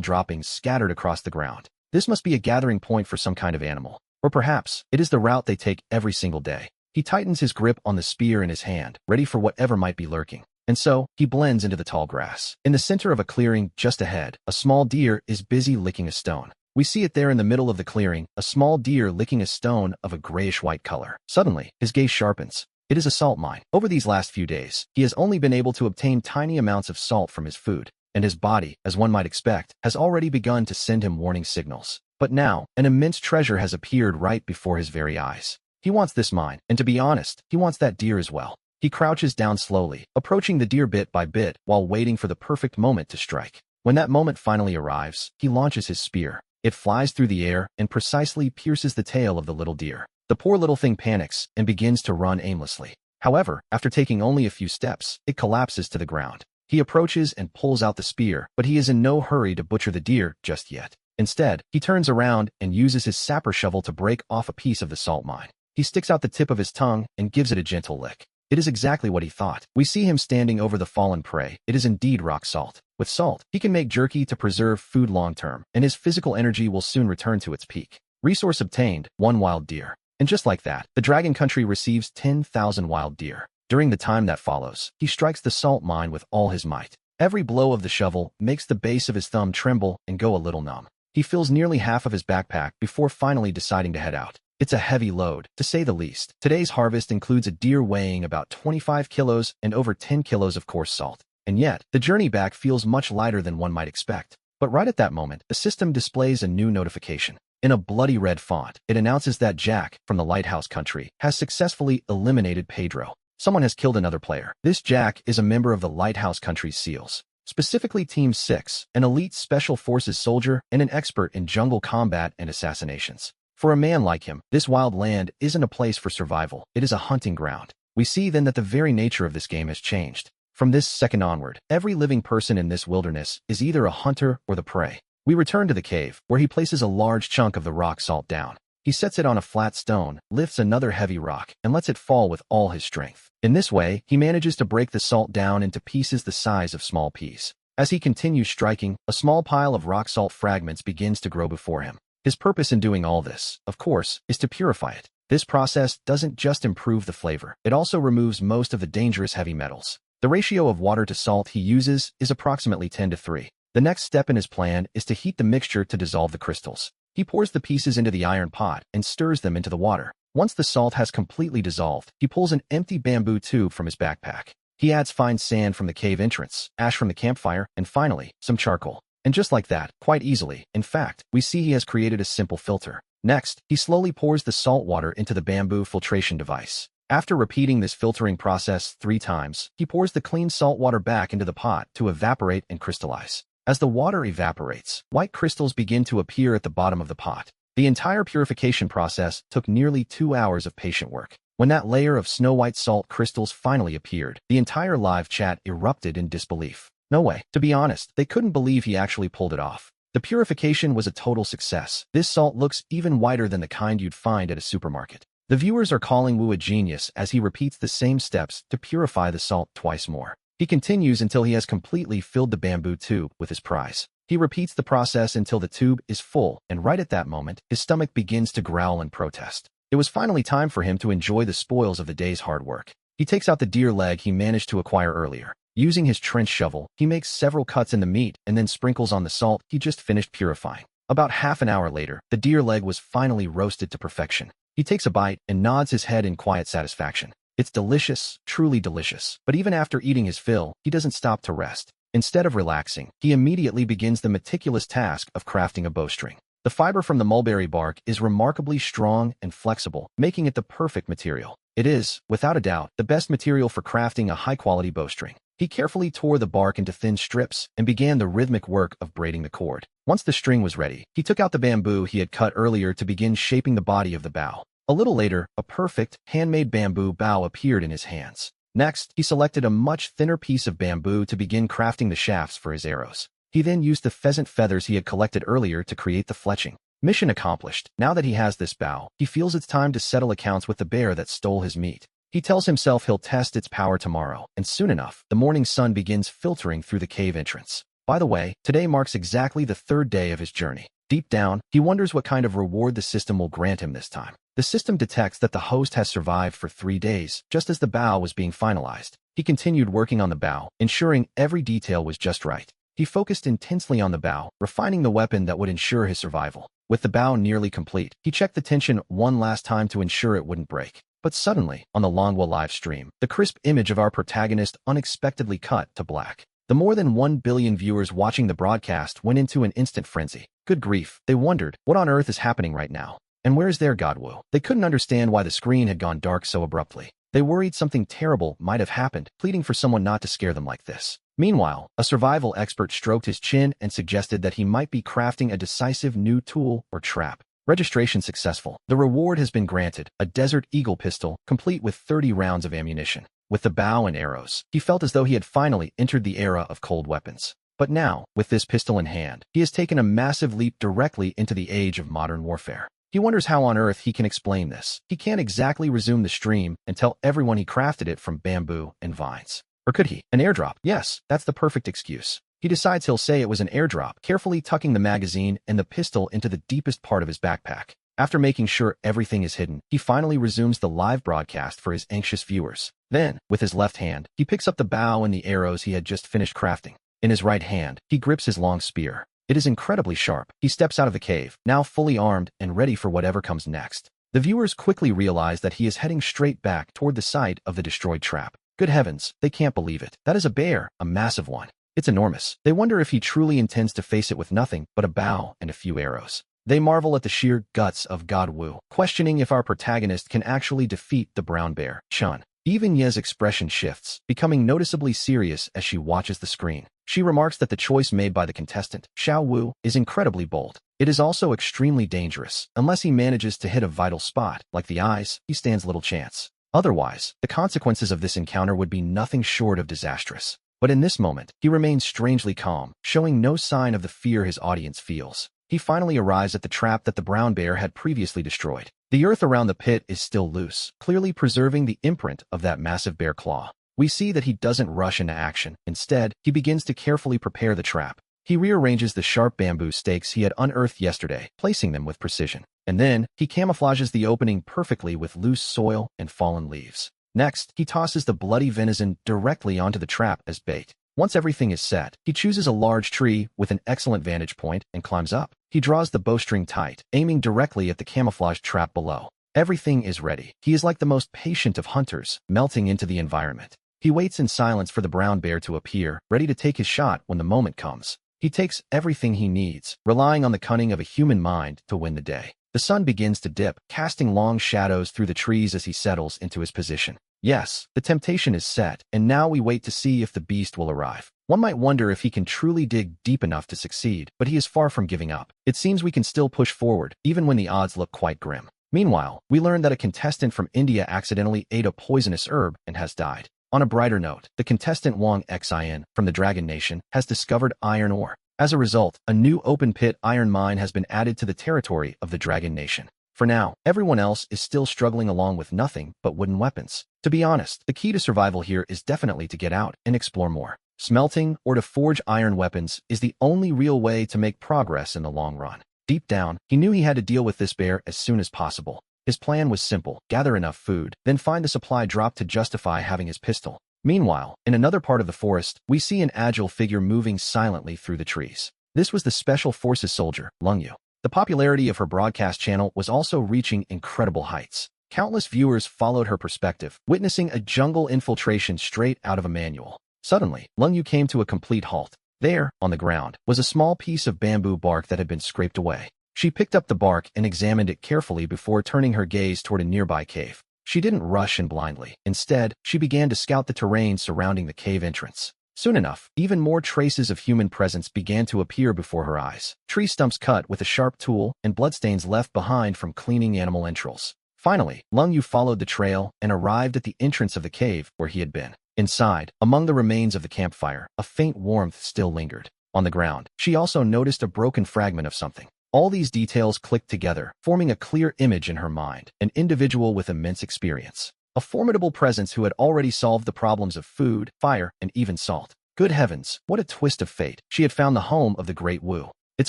droppings scattered across the ground. This must be a gathering point for some kind of animal. Or perhaps, it is the route they take every single day. He tightens his grip on the spear in his hand, ready for whatever might be lurking. And so, he blends into the tall grass. In the center of a clearing just ahead, a small deer is busy licking a stone. We see it there in the middle of the clearing, a small deer licking a stone of a grayish-white color. Suddenly, his gaze sharpens. It is a salt mine. Over these last few days, he has only been able to obtain tiny amounts of salt from his food, and his body, as one might expect, has already begun to send him warning signals. But now, an immense treasure has appeared right before his very eyes. He wants this mine, and to be honest, he wants that deer as well. He crouches down slowly, approaching the deer bit by bit while waiting for the perfect moment to strike. When that moment finally arrives, he launches his spear. It flies through the air and precisely pierces the tail of the little deer. The poor little thing panics and begins to run aimlessly. However, after taking only a few steps, it collapses to the ground. He approaches and pulls out the spear, but he is in no hurry to butcher the deer just yet. Instead, he turns around and uses his sapper shovel to break off a piece of the salt mine. He sticks out the tip of his tongue and gives it a gentle lick. It is exactly what he thought. We see him standing over the fallen prey. It is indeed rock salt. With salt, he can make jerky to preserve food long-term, and his physical energy will soon return to its peak. Resource obtained, 1 wild deer. And just like that, the Dragon Country receives 10,000 wild deer. During the time that follows, he strikes the salt mine with all his might. Every blow of the shovel makes the base of his thumb tremble and go a little numb. He fills nearly half of his backpack before finally deciding to head out. It's a heavy load, to say the least. Today's harvest includes a deer weighing about 25 kilos and over 10 kilos of coarse salt. And yet, the journey back feels much lighter than one might expect. But right at that moment, the system displays a new notification. In a bloody red font, it announces that Jack, from the Lighthouse Country, has successfully eliminated Pedro. Someone has killed another player. This Jack is a member of the Lighthouse Country's SEALs. Specifically Team 6, an elite special forces soldier and an expert in jungle combat and assassinations. For a man like him, this wild land isn't a place for survival, it is a hunting ground. We see then that the very nature of this game has changed. From this second onward, every living person in this wilderness is either a hunter or the prey. We return to the cave, where he places a large chunk of the rock salt down. He sets it on a flat stone, lifts another heavy rock, and lets it fall with all his strength. In this way, he manages to break the salt down into pieces the size of small peas. As he continues striking, a small pile of rock salt fragments begins to grow before him. His purpose in doing all this, of course, is to purify it. This process doesn't just improve the flavor, it also removes most of the dangerous heavy metals. The ratio of water to salt he uses is approximately 10:3. The next step in his plan is to heat the mixture to dissolve the crystals. He pours the pieces into the iron pot and stirs them into the water. Once the salt has completely dissolved, he pulls an empty bamboo tube from his backpack. He adds fine sand from the cave entrance, ash from the campfire, and finally, some charcoal. And just like that, quite easily, in fact, we see he has created a simple filter. Next, he slowly pours the salt water into the bamboo filtration device. After repeating this filtering process 3 times, he pours the clean salt water back into the pot to evaporate and crystallize. As the water evaporates, white crystals begin to appear at the bottom of the pot. The entire purification process took nearly 2 hours of patient work. When that layer of snow-white salt crystals finally appeared, the entire live chat erupted in disbelief. No way. To be honest, they couldn't believe he actually pulled it off. The purification was a total success. This salt looks even whiter than the kind you'd find at a supermarket. The viewers are calling Wu a genius as he repeats the same steps to purify the salt twice more. He continues until he has completely filled the bamboo tube with his prize. He repeats the process until the tube is full, and right at that moment, his stomach begins to growl and protest. It was finally time for him to enjoy the spoils of the day's hard work. He takes out the deer leg he managed to acquire earlier. Using his trench shovel, he makes several cuts in the meat and then sprinkles on the salt he just finished purifying. About half an hour later, the deer leg was finally roasted to perfection. He takes a bite and nods his head in quiet satisfaction. It's delicious, truly delicious. But even after eating his fill, he doesn't stop to rest. Instead of relaxing, he immediately begins the meticulous task of crafting a bowstring. The fiber from the mulberry bark is remarkably strong and flexible, making it the perfect material. It is, without a doubt, the best material for crafting a high-quality bowstring. He carefully tore the bark into thin strips and began the rhythmic work of braiding the cord. Once the string was ready, he took out the bamboo he had cut earlier to begin shaping the body of the bow. A little later, a perfect, handmade bamboo bow appeared in his hands. Next, he selected a much thinner piece of bamboo to begin crafting the shafts for his arrows. He then used the pheasant feathers he had collected earlier to create the fletching. Mission accomplished. Now that he has this bow, he feels it's time to settle accounts with the bear that stole his meat. He tells himself he'll test its power tomorrow, and soon enough, the morning sun begins filtering through the cave entrance. By the way, today marks exactly the third day of his journey. Deep down, he wonders what kind of reward the system will grant him this time. The system detects that the host has survived for 3 days, just as the bow was being finalized. He continued working on the bow, ensuring every detail was just right. He focused intensely on the bow, refining the weapon that would ensure his survival. With the bow nearly complete, he checked the tension one last time to ensure it wouldn't break. But suddenly, on the Longwa live stream, the crisp image of our protagonist unexpectedly cut to black. The more than 1 billion viewers watching the broadcast went into an instant frenzy. Good grief, they wondered, what on earth is happening right now? And where's their Godwu? They couldn't understand why the screen had gone dark so abruptly. They worried something terrible might have happened, pleading for someone not to scare them like this. Meanwhile, a survival expert stroked his chin and suggested that he might be crafting a decisive new tool or trap. Registration successful. The reward has been granted, a Desert Eagle pistol, complete with 30 rounds of ammunition. With the bow and arrows, he felt as though he had finally entered the era of cold weapons. But now, with this pistol in hand, he has taken a massive leap directly into the age of modern warfare. He wonders how on earth he can explain this. He can't exactly resume the stream and tell everyone he crafted it from bamboo and vines. Or could he? An airdrop? Yes, that's the perfect excuse. He decides he'll say it was an airdrop, carefully tucking the magazine and the pistol into the deepest part of his backpack. After making sure everything is hidden, he finally resumes the live broadcast for his anxious viewers. Then, with his left hand, he picks up the bow and the arrows he had just finished crafting. In his right hand, he grips his long spear. It is incredibly sharp. He steps out of the cave, now fully armed and ready for whatever comes next. The viewers quickly realize that he is heading straight back toward the site of the destroyed trap. Good heavens, they can't believe it. That is a bear, a massive one. It's enormous. They wonder if he truly intends to face it with nothing but a bow and a few arrows. They marvel at the sheer guts of Godwu, questioning if our protagonist can actually defeat the brown bear, Chun. Even Ye's expression shifts, becoming noticeably serious as she watches the screen. She remarks that the choice made by the contestant, Xiao Wu, is incredibly bold. It is also extremely dangerous. Unless he manages to hit a vital spot, like the eyes, he stands little chance. Otherwise, the consequences of this encounter would be nothing short of disastrous. But in this moment, he remains strangely calm, showing no sign of the fear his audience feels. He finally arrives at the trap that the brown bear had previously destroyed. The earth around the pit is still loose, clearly preserving the imprint of that massive bear claw. We see that he doesn't rush into action. Instead, he begins to carefully prepare the trap. He rearranges the sharp bamboo stakes he had unearthed yesterday, placing them with precision. And then, he camouflages the opening perfectly with loose soil and fallen leaves. Next, he tosses the bloody venison directly onto the trap as bait. Once everything is set, he chooses a large tree with an excellent vantage point and climbs up. He draws the bowstring tight, aiming directly at the camouflaged trap below. Everything is ready. He is like the most patient of hunters, melting into the environment. He waits in silence for the brown bear to appear, ready to take his shot when the moment comes. He takes everything he needs, relying on the cunning of a human mind to win the day. The sun begins to dip, casting long shadows through the trees as he settles into his position. Yes, the temptation is set, and now we wait to see if the beast will arrive. One might wonder if he can truly dig deep enough to succeed, but he is far from giving up. It seems we can still push forward, even when the odds look quite grim. Meanwhile, we learn that a contestant from India accidentally ate a poisonous herb and has died. On a brighter note, the contestant Wang Xin from the Dragon Nation has discovered iron ore. As a result, a new open-pit iron mine has been added to the territory of the Dragon Nation. For now, everyone else is still struggling along with nothing but wooden weapons. To be honest, the key to survival here is definitely to get out and explore more. Smelting or to forge iron weapons is the only real way to make progress in the long run. Deep down, he knew he had to deal with this bear as soon as possible. His plan was simple: gather enough food, then find the supply drop to justify having his pistol. Meanwhile, in another part of the forest, we see an agile figure moving silently through the trees. This was the Special Forces soldier, Lungyu. The popularity of her broadcast channel was also reaching incredible heights. Countless viewers followed her perspective, witnessing a jungle infiltration straight out of a manual. Suddenly, Lungyu came to a complete halt. There, on the ground, was a small piece of bamboo bark that had been scraped away. She picked up the bark and examined it carefully before turning her gaze toward a nearby cave. She didn't rush in blindly. Instead, she began to scout the terrain surrounding the cave entrance. Soon enough, even more traces of human presence began to appear before her eyes. Tree stumps cut with a sharp tool and bloodstains left behind from cleaning animal entrails. Finally, Lungyu followed the trail and arrived at the entrance of the cave where he had been. Inside, among the remains of the campfire, a faint warmth still lingered. On the ground, she also noticed a broken fragment of something. All these details clicked together, forming a clear image in her mind, an individual with immense experience. A formidable presence who had already solved the problems of food, fire, and even salt. Good heavens, what a twist of fate. She had found the home of the Great Wu. It's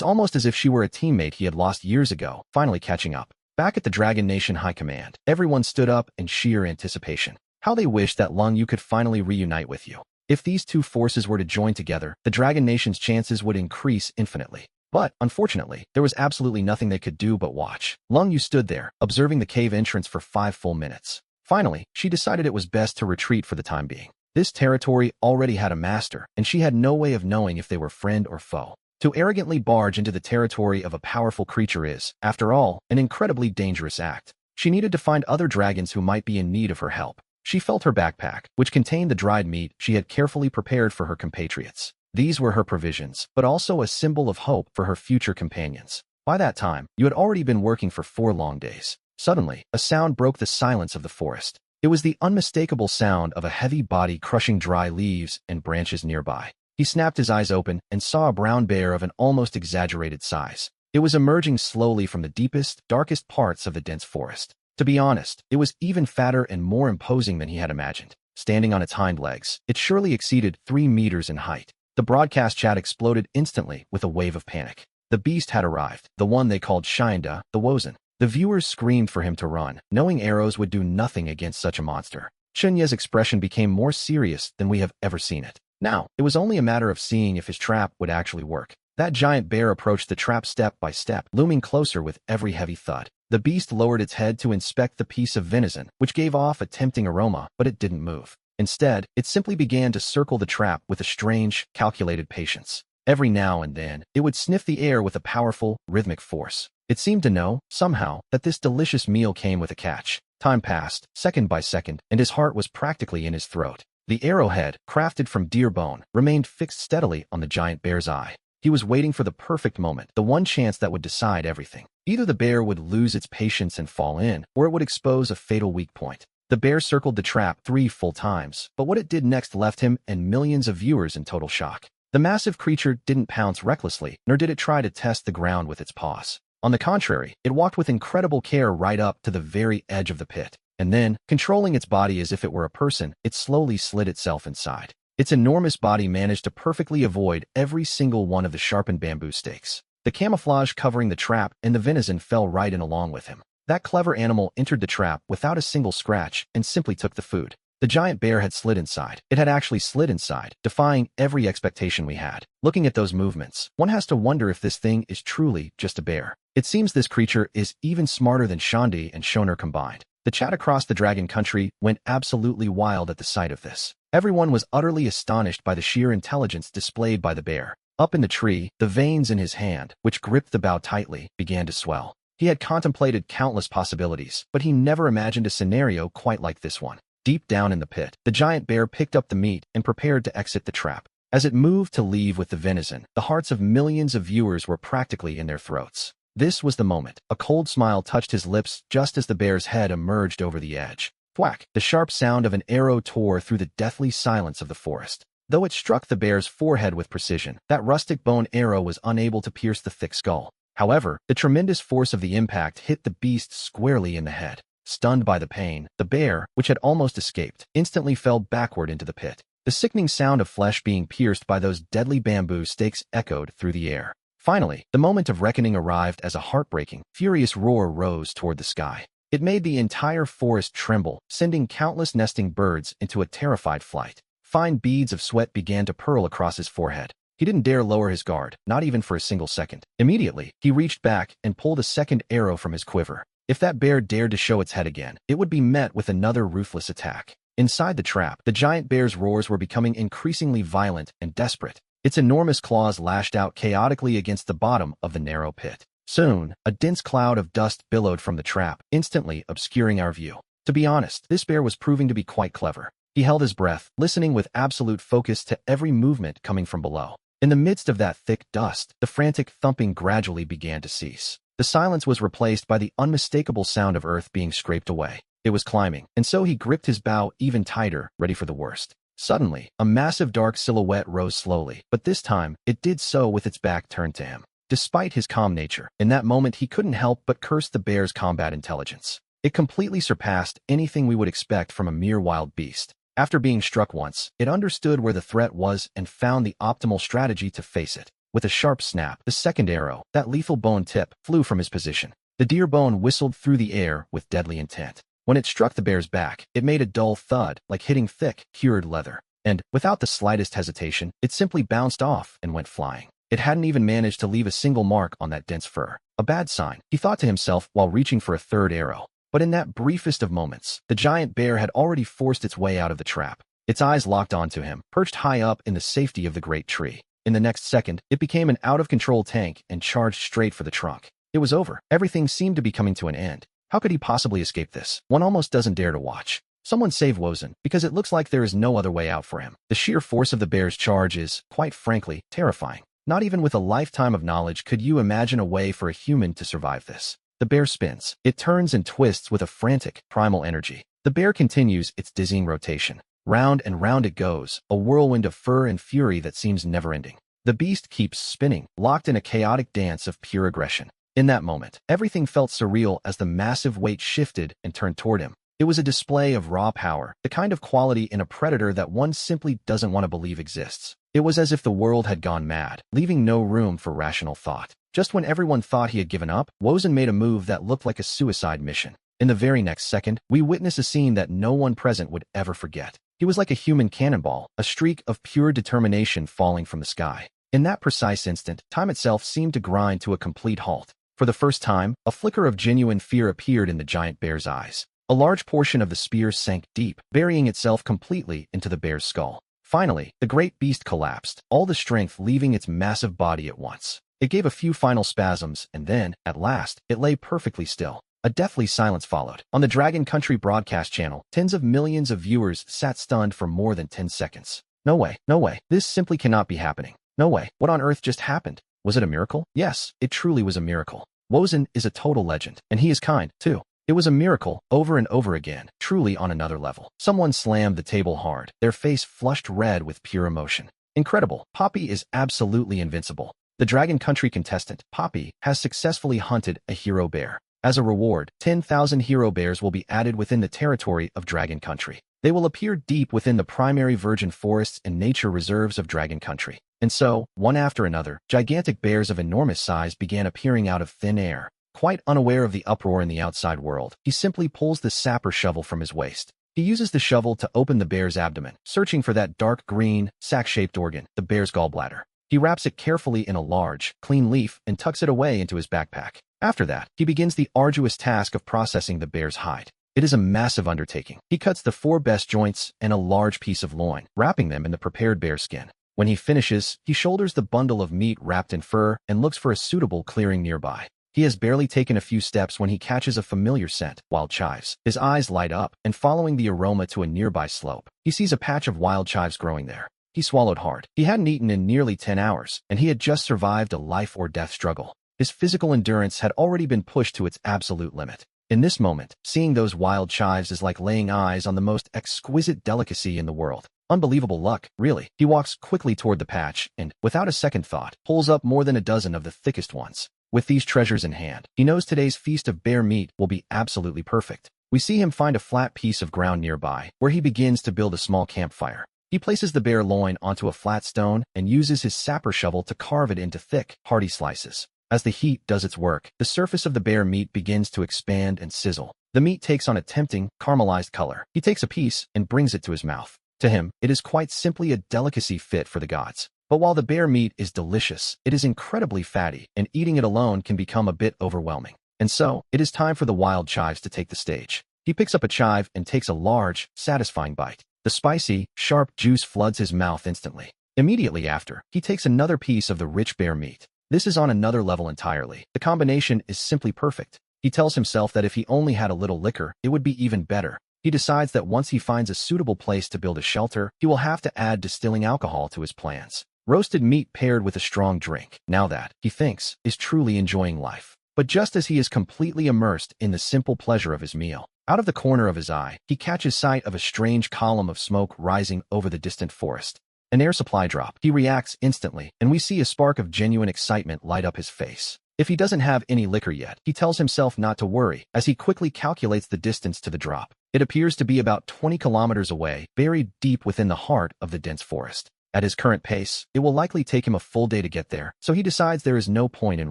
almost as if she were a teammate he had lost years ago, finally catching up. Back at the Dragon Nation High Command, everyone stood up in sheer anticipation. How they wished that Lung Yu could finally reunite with you. If these two forces were to join together, the Dragon Nation's chances would increase infinitely. But, unfortunately, there was absolutely nothing they could do but watch. Lung Yu stood there, observing the cave entrance for 5 full minutes. Finally, she decided it was best to retreat for the time being. This territory already had a master, and she had no way of knowing if they were friend or foe. To arrogantly barge into the territory of a powerful creature is, after all, an incredibly dangerous act. She needed to find other dragons who might be in need of her help. She felt her backpack, which contained the dried meat she had carefully prepared for her compatriots. These were her provisions, but also a symbol of hope for her future companions. By that time, you had already been working for 4 long days. Suddenly, a sound broke the silence of the forest. It was the unmistakable sound of a heavy body crushing dry leaves and branches nearby. He snapped his eyes open and saw a brown bear of an almost exaggerated size. It was emerging slowly from the deepest, darkest parts of the dense forest. To be honest, it was even fatter and more imposing than he had imagined. Standing on its hind legs, it surely exceeded 3 meters in height. The broadcast chat exploded instantly with a wave of panic. The beast had arrived, the one they called Shinda, the Wozen. The viewers screamed for him to run, knowing arrows would do nothing against such a monster. Chunya's expression became more serious than we have ever seen it. Now, it was only a matter of seeing if his trap would actually work. That giant bear approached the trap step by step, looming closer with every heavy thud. The beast lowered its head to inspect the piece of venison, which gave off a tempting aroma, but it didn't move. Instead, it simply began to circle the trap with a strange, calculated patience. Every now and then, it would sniff the air with a powerful, rhythmic force. It seemed to know, somehow, that this delicious meal came with a catch. Time passed, second by second, and his heart was practically in his throat. The arrowhead, crafted from deer bone, remained fixed steadily on the giant bear's eye. He was waiting for the perfect moment, the one chance that would decide everything. Either the bear would lose its patience and fall in, or it would expose a fatal weak point. The bear circled the trap 3 full times, but what it did next left him and millions of viewers in total shock. The massive creature didn't pounce recklessly, nor did it try to test the ground with its paws. On the contrary, it walked with incredible care right up to the very edge of the pit. And then, controlling its body as if it were a person, it slowly slid itself inside. Its enormous body managed to perfectly avoid every single one of the sharpened bamboo stakes. The camouflage covering the trap and the venison fell right in along with him. That clever animal entered the trap without a single scratch and simply took the food. The giant bear had slid inside. It had actually slid inside, defying every expectation we had. Looking at those movements, one has to wonder if this thing is truly just a bear. It seems this creature is even smarter than Shandi and Shoner combined. The chat across the dragon country went absolutely wild at the sight of this. Everyone was utterly astonished by the sheer intelligence displayed by the bear. Up in the tree, the veins in his hand, which gripped the bough tightly, began to swell. He had contemplated countless possibilities, but he never imagined a scenario quite like this one. Deep down in the pit, the giant bear picked up the meat and prepared to exit the trap. As it moved to leave with the venison, the hearts of millions of viewers were practically in their throats. This was the moment. A cold smile touched his lips just as the bear's head emerged over the edge. Thwack! The sharp sound of an arrow tore through the deathly silence of the forest. Though it struck the bear's forehead with precision, that rustic bone arrow was unable to pierce the thick skull. However, the tremendous force of the impact hit the beast squarely in the head. Stunned by the pain, the bear, which had almost escaped, instantly fell backward into the pit. The sickening sound of flesh being pierced by those deadly bamboo stakes echoed through the air. Finally, the moment of reckoning arrived as a heartbreaking, furious roar rose toward the sky. It made the entire forest tremble, sending countless nesting birds into a terrified flight. Fine beads of sweat began to purl across his forehead. He didn't dare lower his guard, not even for a single second. Immediately, he reached back and pulled a second arrow from his quiver. If that bear dared to show its head again, it would be met with another ruthless attack. Inside the trap, the giant bear's roars were becoming increasingly violent and desperate. Its enormous claws lashed out chaotically against the bottom of the narrow pit. Soon, a dense cloud of dust billowed from the trap, instantly obscuring our view. To be honest, this bear was proving to be quite clever. He held his breath, listening with absolute focus to every movement coming from below. In the midst of that thick dust, the frantic thumping gradually began to cease. The silence was replaced by the unmistakable sound of earth being scraped away. It was climbing, and so he gripped his bow even tighter, ready for the worst. Suddenly, a massive dark silhouette rose slowly, but this time, it did so with its back turned to him. despite his calm nature. In that moment, he couldn't help but curse the bear's combat intelligence. It completely surpassed anything we would expect from a mere wild beast. After being struck once, it understood where the threat was and found the optimal strategy to face it. With a sharp snap, the second arrow, that lethal bone tip, flew from his position. The deer bone whistled through the air with deadly intent. When it struck the bear's back, it made a dull thud, like hitting thick, cured leather. And, without the slightest hesitation, it simply bounced off and went flying. It hadn't even managed to leave a single mark on that dense fur. A bad sign, he thought to himself while reaching for a third arrow. But in that briefest of moments, the giant bear had already forced its way out of the trap. Its eyes locked onto him, perched high up in the safety of the great tree. In the next second, it became an out-of-control tank and charged straight for the trunk. It was over. Everything seemed to be coming to an end. How could he possibly escape this? One almost doesn't dare to watch. Someone save Wozen, because it looks like there is no other way out for him. The sheer force of the bear's charge is, quite frankly, terrifying. Not even with a lifetime of knowledge could you imagine a way for a human to survive this. The bear spins. It turns and twists with a frantic, primal energy. The bear continues its dizzying rotation. Round and round it goes, a whirlwind of fur and fury that seems never-ending. The beast keeps spinning, locked in a chaotic dance of pure aggression. In that moment, everything felt surreal as the massive weight shifted and turned toward him. It was a display of raw power, the kind of quality in a predator that one simply doesn't want to believe exists. It was as if the world had gone mad, leaving no room for rational thought. Just when everyone thought he had given up, Wozen made a move that looked like a suicide mission. In the very next second, we witnessed a scene that no one present would ever forget. He was like a human cannonball, a streak of pure determination falling from the sky. In that precise instant, time itself seemed to grind to a complete halt. For the first time, a flicker of genuine fear appeared in the giant bear's eyes. A large portion of the spear sank deep, burying itself completely into the bear's skull. Finally, the great beast collapsed, all the strength leaving its massive body at once. It gave a few final spasms, and then, at last, it lay perfectly still. A deathly silence followed. On the Dragon Country broadcast channel, tens of millions of viewers sat stunned for more than 10 seconds. No way, no way, this simply cannot be happening. No way, what on earth just happened? Was it a miracle? Yes, it truly was a miracle. Wozen is a total legend, and he is kind, too. It was a miracle, over and over again, truly on another level. Someone slammed the table hard, their face flushed red with pure emotion. Incredible, Poppy is absolutely invincible. The Dragon Country contestant, Poppy, has successfully hunted a hero bear. As a reward, 10,000 hero bears will be added within the territory of Dragon Country. They will appear deep within the primary virgin forests and nature reserves of Dragon Country. And so, one after another, gigantic bears of enormous size began appearing out of thin air. Quite unaware of the uproar in the outside world, he simply pulls the sapper shovel from his waist. He uses the shovel to open the bear's abdomen, searching for that dark green, sac-shaped organ, the bear's gallbladder. He wraps it carefully in a large, clean leaf and tucks it away into his backpack. After that, he begins the arduous task of processing the bear's hide. It is a massive undertaking. He cuts the 4 best joints and a large piece of loin, wrapping them in the prepared bear skin. When he finishes, he shoulders the bundle of meat wrapped in fur and looks for a suitable clearing nearby. He has barely taken a few steps when he catches a familiar scent, wild chives. His eyes light up, and following the aroma to a nearby slope, he sees a patch of wild chives growing there. He swallowed hard. He hadn't eaten in nearly 10 hours, and he had just survived a life-or-death struggle. His physical endurance had already been pushed to its absolute limit. In this moment, seeing those wild chives is like laying eyes on the most exquisite delicacy in the world. Unbelievable luck, really. He walks quickly toward the patch and, without a second thought, pulls up more than a dozen of the thickest ones. With these treasures in hand, he knows today's feast of bear meat will be absolutely perfect. We see him find a flat piece of ground nearby, where he begins to build a small campfire. He places the bear loin onto a flat stone and uses his sapper shovel to carve it into thick, hearty slices. As the heat does its work, the surface of the bear meat begins to expand and sizzle. The meat takes on a tempting, caramelized color. He takes a piece and brings it to his mouth. To him, it is quite simply a delicacy fit for the gods. But while the bear meat is delicious, it is incredibly fatty, and eating it alone can become a bit overwhelming. And so, it is time for the wild chives to take the stage. He picks up a chive and takes a large, satisfying bite. The spicy, sharp juice floods his mouth instantly. Immediately after, he takes another piece of the rich bear meat. This is on another level entirely. The combination is simply perfect. He tells himself that if he only had a little liquor, it would be even better. He decides that once he finds a suitable place to build a shelter, he will have to add distilling alcohol to his plans. Roasted meat paired with a strong drink. Now that, he thinks, is truly enjoying life. But just as he is completely immersed in the simple pleasure of his meal, out of the corner of his eye, he catches sight of a strange column of smoke rising over the distant forest. An air supply drop. He reacts instantly, and we see a spark of genuine excitement light up his face. If he doesn't have any liquor yet, he tells himself not to worry, as he quickly calculates the distance to the drop. It appears to be about 20 kilometers away, buried deep within the heart of the dense forest. At his current pace, it will likely take him a full day to get there, so he decides there is no point in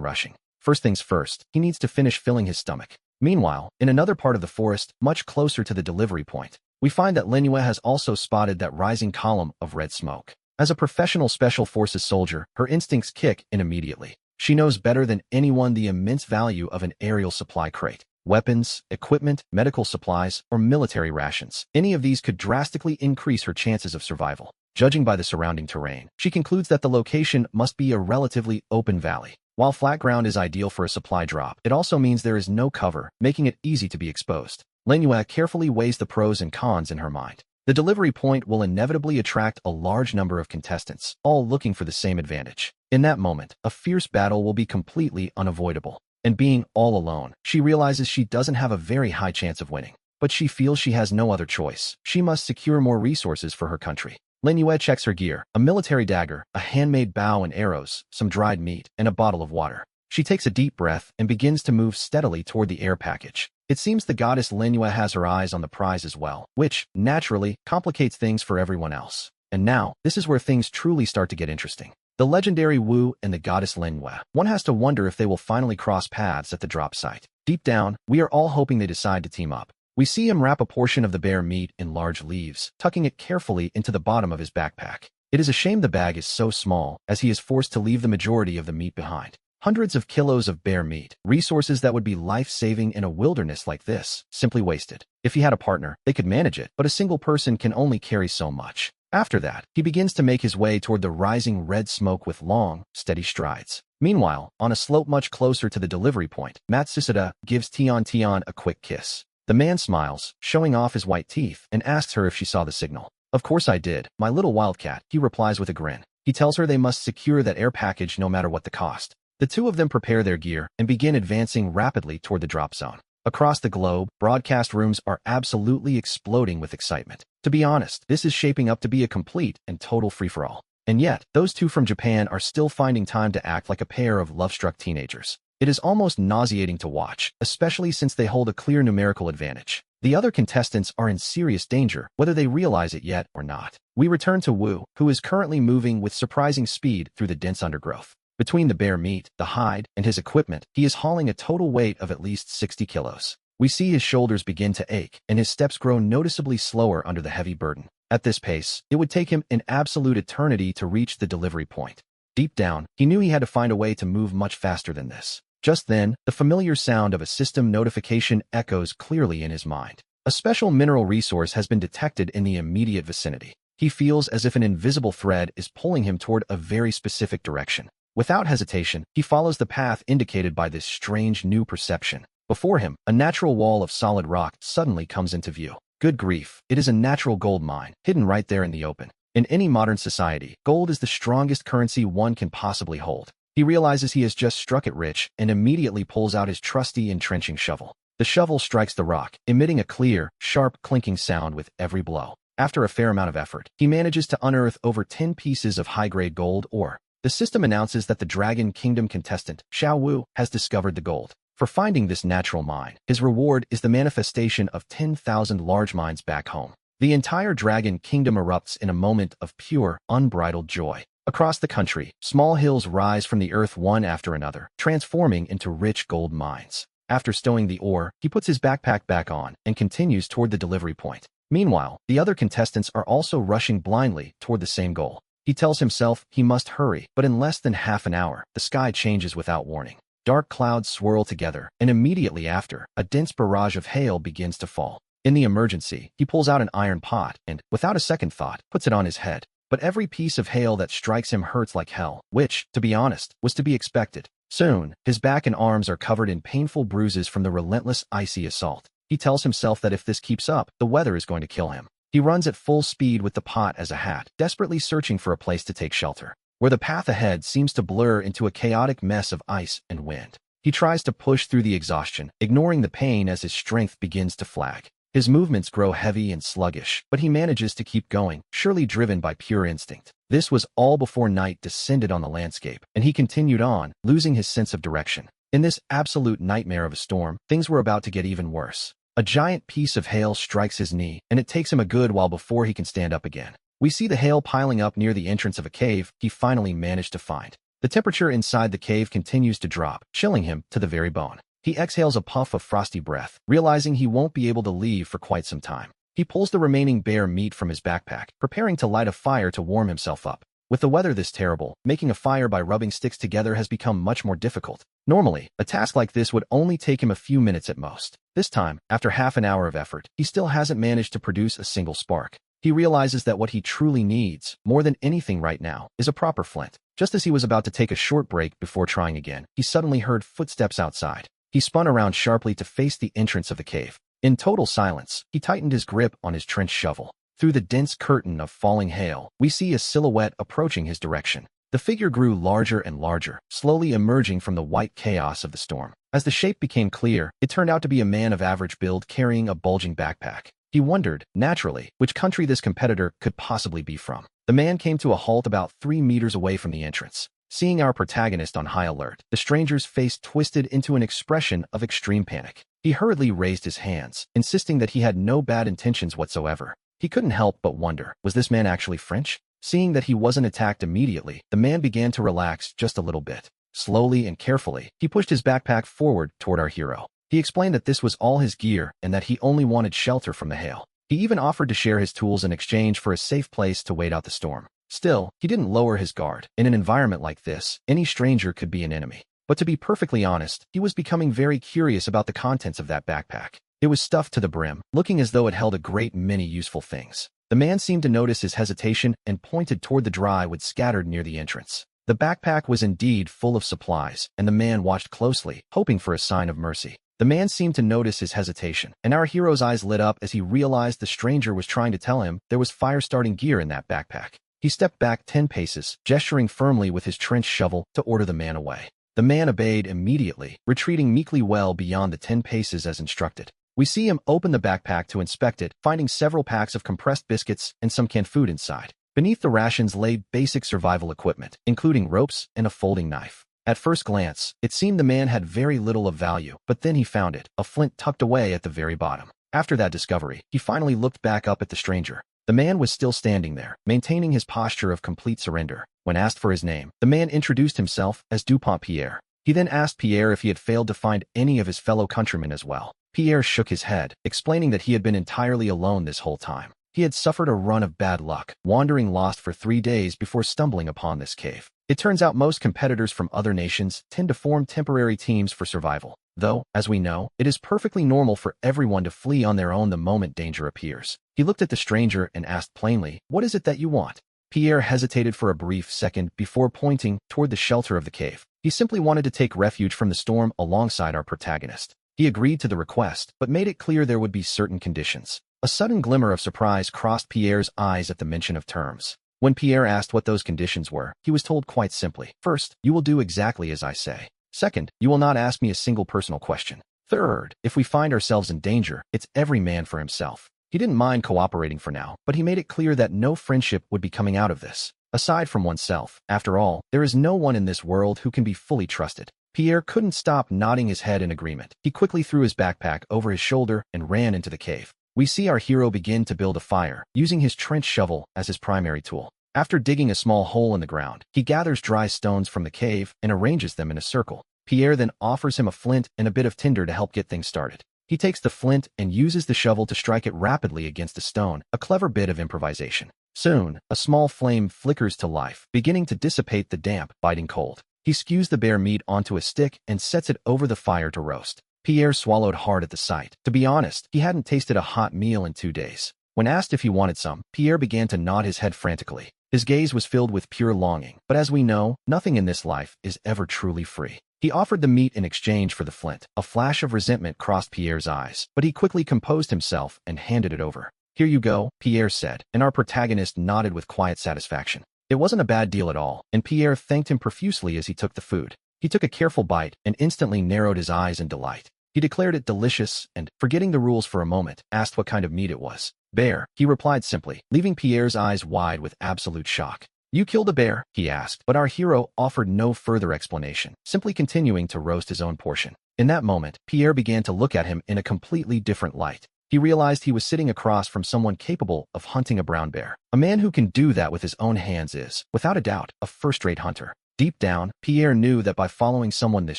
rushing. First things first, he needs to finish filling his stomach. Meanwhile, in another part of the forest, much closer to the delivery point, we find that Lin Yue has also spotted that rising column of red smoke. As a professional special forces soldier, her instincts kick in immediately. She knows better than anyone the immense value of an aerial supply crate. Weapons, equipment, medical supplies, or military rations. Any of these could drastically increase her chances of survival. Judging by the surrounding terrain, she concludes that the location must be a relatively open valley. While flat ground is ideal for a supply drop, it also means there is no cover, making it easy to be exposed. Lin Yue carefully weighs the pros and cons in her mind. The delivery point will inevitably attract a large number of contestants, all looking for the same advantage. In that moment, a fierce battle will be completely unavoidable. And being all alone, she realizes she doesn't have a very high chance of winning. But she feels she has no other choice. She must secure more resources for her country. Lin Yue checks her gear: a military dagger, a handmade bow and arrows, some dried meat, and a bottle of water. She takes a deep breath and begins to move steadily toward the air package. It seems the goddess Lin Yue has her eyes on the prize as well, which, naturally, complicates things for everyone else. And now, this is where things truly start to get interesting. The legendary Wu and the goddess Lin Yue. One has to wonder if they will finally cross paths at the drop site. Deep down, we are all hoping they decide to team up. We see him wrap a portion of the bear meat in large leaves, tucking it carefully into the bottom of his backpack. It is a shame the bag is so small, as he is forced to leave the majority of the meat behind. Hundreds of kilos of bear meat, resources that would be life-saving in a wilderness like this, simply wasted. If he had a partner, they could manage it, but a single person can only carry so much. After that, he begins to make his way toward the rising red smoke with long, steady strides. Meanwhile, on a slope much closer to the delivery point, Matsushita gives Tian a quick kiss. The man smiles, showing off his white teeth, and asks her if she saw the signal. "Of course I did, my little wildcat," he replies with a grin. He tells her they must secure that air package no matter what the cost. The two of them prepare their gear and begin advancing rapidly toward the drop zone. Across the globe, broadcast rooms are absolutely exploding with excitement. To be honest, this is shaping up to be a complete and total free-for-all. And yet, those two from Japan are still finding time to act like a pair of love-struck teenagers. It is almost nauseating to watch, especially since they hold a clear numerical advantage. The other contestants are in serious danger, whether they realize it yet or not. We return to Wu, who is currently moving with surprising speed through the dense undergrowth. Between the bear meat, the hide, and his equipment, he is hauling a total weight of at least 60 kilos. We see his shoulders begin to ache, and his steps grow noticeably slower under the heavy burden. At this pace, it would take him an absolute eternity to reach the delivery point. Deep down, he knew he had to find a way to move much faster than this. Just then, the familiar sound of a system notification echoes clearly in his mind. A special mineral resource has been detected in the immediate vicinity. He feels as if an invisible thread is pulling him toward a very specific direction. Without hesitation, he follows the path indicated by this strange new perception. Before him, a natural wall of solid rock suddenly comes into view. Good grief, it is a natural gold mine, hidden right there in the open. In any modern society, gold is the strongest currency one can possibly hold. He realizes he has just struck it rich and immediately pulls out his trusty entrenching shovel. The shovel strikes the rock, emitting a clear, sharp clinking sound with every blow. After a fair amount of effort, he manages to unearth over 10 pieces of high-grade gold ore. The system announces that the Dragon Kingdom contestant, Xiao Wu, has discovered the gold. For finding this natural mine, his reward is the manifestation of 10,000 large mines back home. The entire Dragon Kingdom erupts in a moment of pure, unbridled joy. Across the country, small hills rise from the earth one after another, transforming into rich gold mines. After stowing the ore, he puts his backpack back on and continues toward the delivery point. Meanwhile, the other contestants are also rushing blindly toward the same goal. He tells himself he must hurry, but in less than half an hour, the sky changes without warning. Dark clouds swirl together, and immediately after, a dense barrage of hail begins to fall. In the emergency, he pulls out an iron pot and, without a second thought, puts it on his head. But every piece of hail that strikes him hurts like hell, which, to be honest, was to be expected. Soon, his back and arms are covered in painful bruises from the relentless icy assault. He tells himself that if this keeps up, the weather is going to kill him. He runs at full speed with the pot as a hat, desperately searching for a place to take shelter, where the path ahead seems to blur into a chaotic mess of ice and wind. He tries to push through the exhaustion, ignoring the pain as his strength begins to flag. His movements grow heavy and sluggish, but he manages to keep going, surely driven by pure instinct. This was all before night descended on the landscape, and he continued on, losing his sense of direction. In this absolute nightmare of a storm, things were about to get even worse. A giant piece of hail strikes his knee, and it takes him a good while before he can stand up again. We see the hail piling up near the entrance of a cave he finally managed to find. The temperature inside the cave continues to drop, chilling him to the very bone. He exhales a puff of frosty breath, realizing he won't be able to leave for quite some time. He pulls the remaining bear meat from his backpack, preparing to light a fire to warm himself up. With the weather this terrible, making a fire by rubbing sticks together has become much more difficult. Normally, a task like this would only take him a few minutes at most. This time, after half an hour of effort, he still hasn't managed to produce a single spark. He realizes that what he truly needs, more than anything right now, is a proper flint. Just as he was about to take a short break before trying again, he suddenly heard footsteps outside. He spun around sharply to face the entrance of the cave. In total silence, he tightened his grip on his trench shovel. Through the dense curtain of falling hail, we see a silhouette approaching his direction. The figure grew larger and larger, slowly emerging from the white chaos of the storm. As the shape became clear, it turned out to be a man of average build carrying a bulging backpack. He wondered, naturally, which country this competitor could possibly be from. The man came to a halt about 3 meters away from the entrance. Seeing our protagonist on high alert, the stranger's face twisted into an expression of extreme panic. He hurriedly raised his hands, insisting that he had no bad intentions whatsoever. He couldn't help but wonder, was this man actually French? Seeing that he wasn't attacked immediately, the man began to relax just a little bit. Slowly and carefully, he pushed his backpack forward toward our hero. He explained that this was all his gear and that he only wanted shelter from the hail. He even offered to share his tools in exchange for a safe place to wait out the storm. Still, he didn't lower his guard. In an environment like this, any stranger could be an enemy. But to be perfectly honest, he was becoming very curious about the contents of that backpack. It was stuffed to the brim, looking as though it held a great many useful things. The man seemed to notice his hesitation and pointed toward the dry wood scattered near the entrance. The backpack was indeed full of supplies, and the man watched closely, hoping for a sign of mercy. The man seemed to notice his hesitation, and our hero's eyes lit up as he realized the stranger was trying to tell him there was fire-starting gear in that backpack. He stepped back 10 paces, gesturing firmly with his trench shovel to order the man away. The man obeyed immediately, retreating meekly well beyond the 10 paces as instructed. We see him open the backpack to inspect it, finding several packs of compressed biscuits and some canned food inside. Beneath the rations lay basic survival equipment, including ropes and a folding knife. At first glance, it seemed the man had very little of value, but then he found it, a flint tucked away at the very bottom. After that discovery, he finally looked back up at the stranger. The man was still standing there, maintaining his posture of complete surrender. When asked for his name, the man introduced himself as Dupont Pierre. He then asked Pierre if he had failed to find any of his fellow countrymen as well. Pierre shook his head, explaining that he had been entirely alone this whole time. He had suffered a run of bad luck, wandering lost for 3 days before stumbling upon this cave. It turns out most competitors from other nations tend to form temporary teams for survival. Though, as we know, it is perfectly normal for everyone to flee on their own the moment danger appears. He looked at the stranger and asked plainly, "What is it that you want?" Pierre hesitated for a brief second before pointing toward the shelter of the cave. He simply wanted to take refuge from the storm alongside our protagonist. He agreed to the request, but made it clear there would be certain conditions. A sudden glimmer of surprise crossed Pierre's eyes at the mention of terms. When Pierre asked what those conditions were, he was told quite simply, "First, you will do exactly as I say. Second, you will not ask me a single personal question. Third, if we find ourselves in danger, it's every man for himself." He didn't mind cooperating for now, but he made it clear that no friendship would be coming out of this. Aside from oneself, after all, there is no one in this world who can be fully trusted. Pierre couldn't stop nodding his head in agreement. He quickly threw his backpack over his shoulder and ran into the cave. We see our hero begin to build a fire, using his trench shovel as his primary tool. After digging a small hole in the ground, he gathers dry stones from the cave and arranges them in a circle. Pierre then offers him a flint and a bit of tinder to help get things started. He takes the flint and uses the shovel to strike it rapidly against a stone, a clever bit of improvisation. Soon, a small flame flickers to life, beginning to dissipate the damp, biting cold. He skews the bear meat onto a stick and sets it over the fire to roast. Pierre swallowed hard at the sight. To be honest, he hadn't tasted a hot meal in 2 days. When asked if he wanted some, Pierre began to nod his head frantically. His gaze was filled with pure longing, but as we know, nothing in this life is ever truly free. He offered the meat in exchange for the flint. A flash of resentment crossed Pierre's eyes, but he quickly composed himself and handed it over. "Here you go," Pierre said, and our protagonist nodded with quiet satisfaction. It wasn't a bad deal at all, and Pierre thanked him profusely as he took the food. He took a careful bite and instantly narrowed his eyes in delight. He declared it delicious and, forgetting the rules for a moment, asked what kind of meat it was. "Bear," he replied simply, leaving Pierre's eyes wide with absolute shock. You killed a bear, he asked, but our hero offered no further explanation, simply continuing to roast his own portion. In that moment, Pierre began to look at him in a completely different light. He realized he was sitting across from someone capable of hunting a brown bear. A man who can do that with his own hands is, without a doubt, a first-rate hunter. Deep down, Pierre knew that by following someone this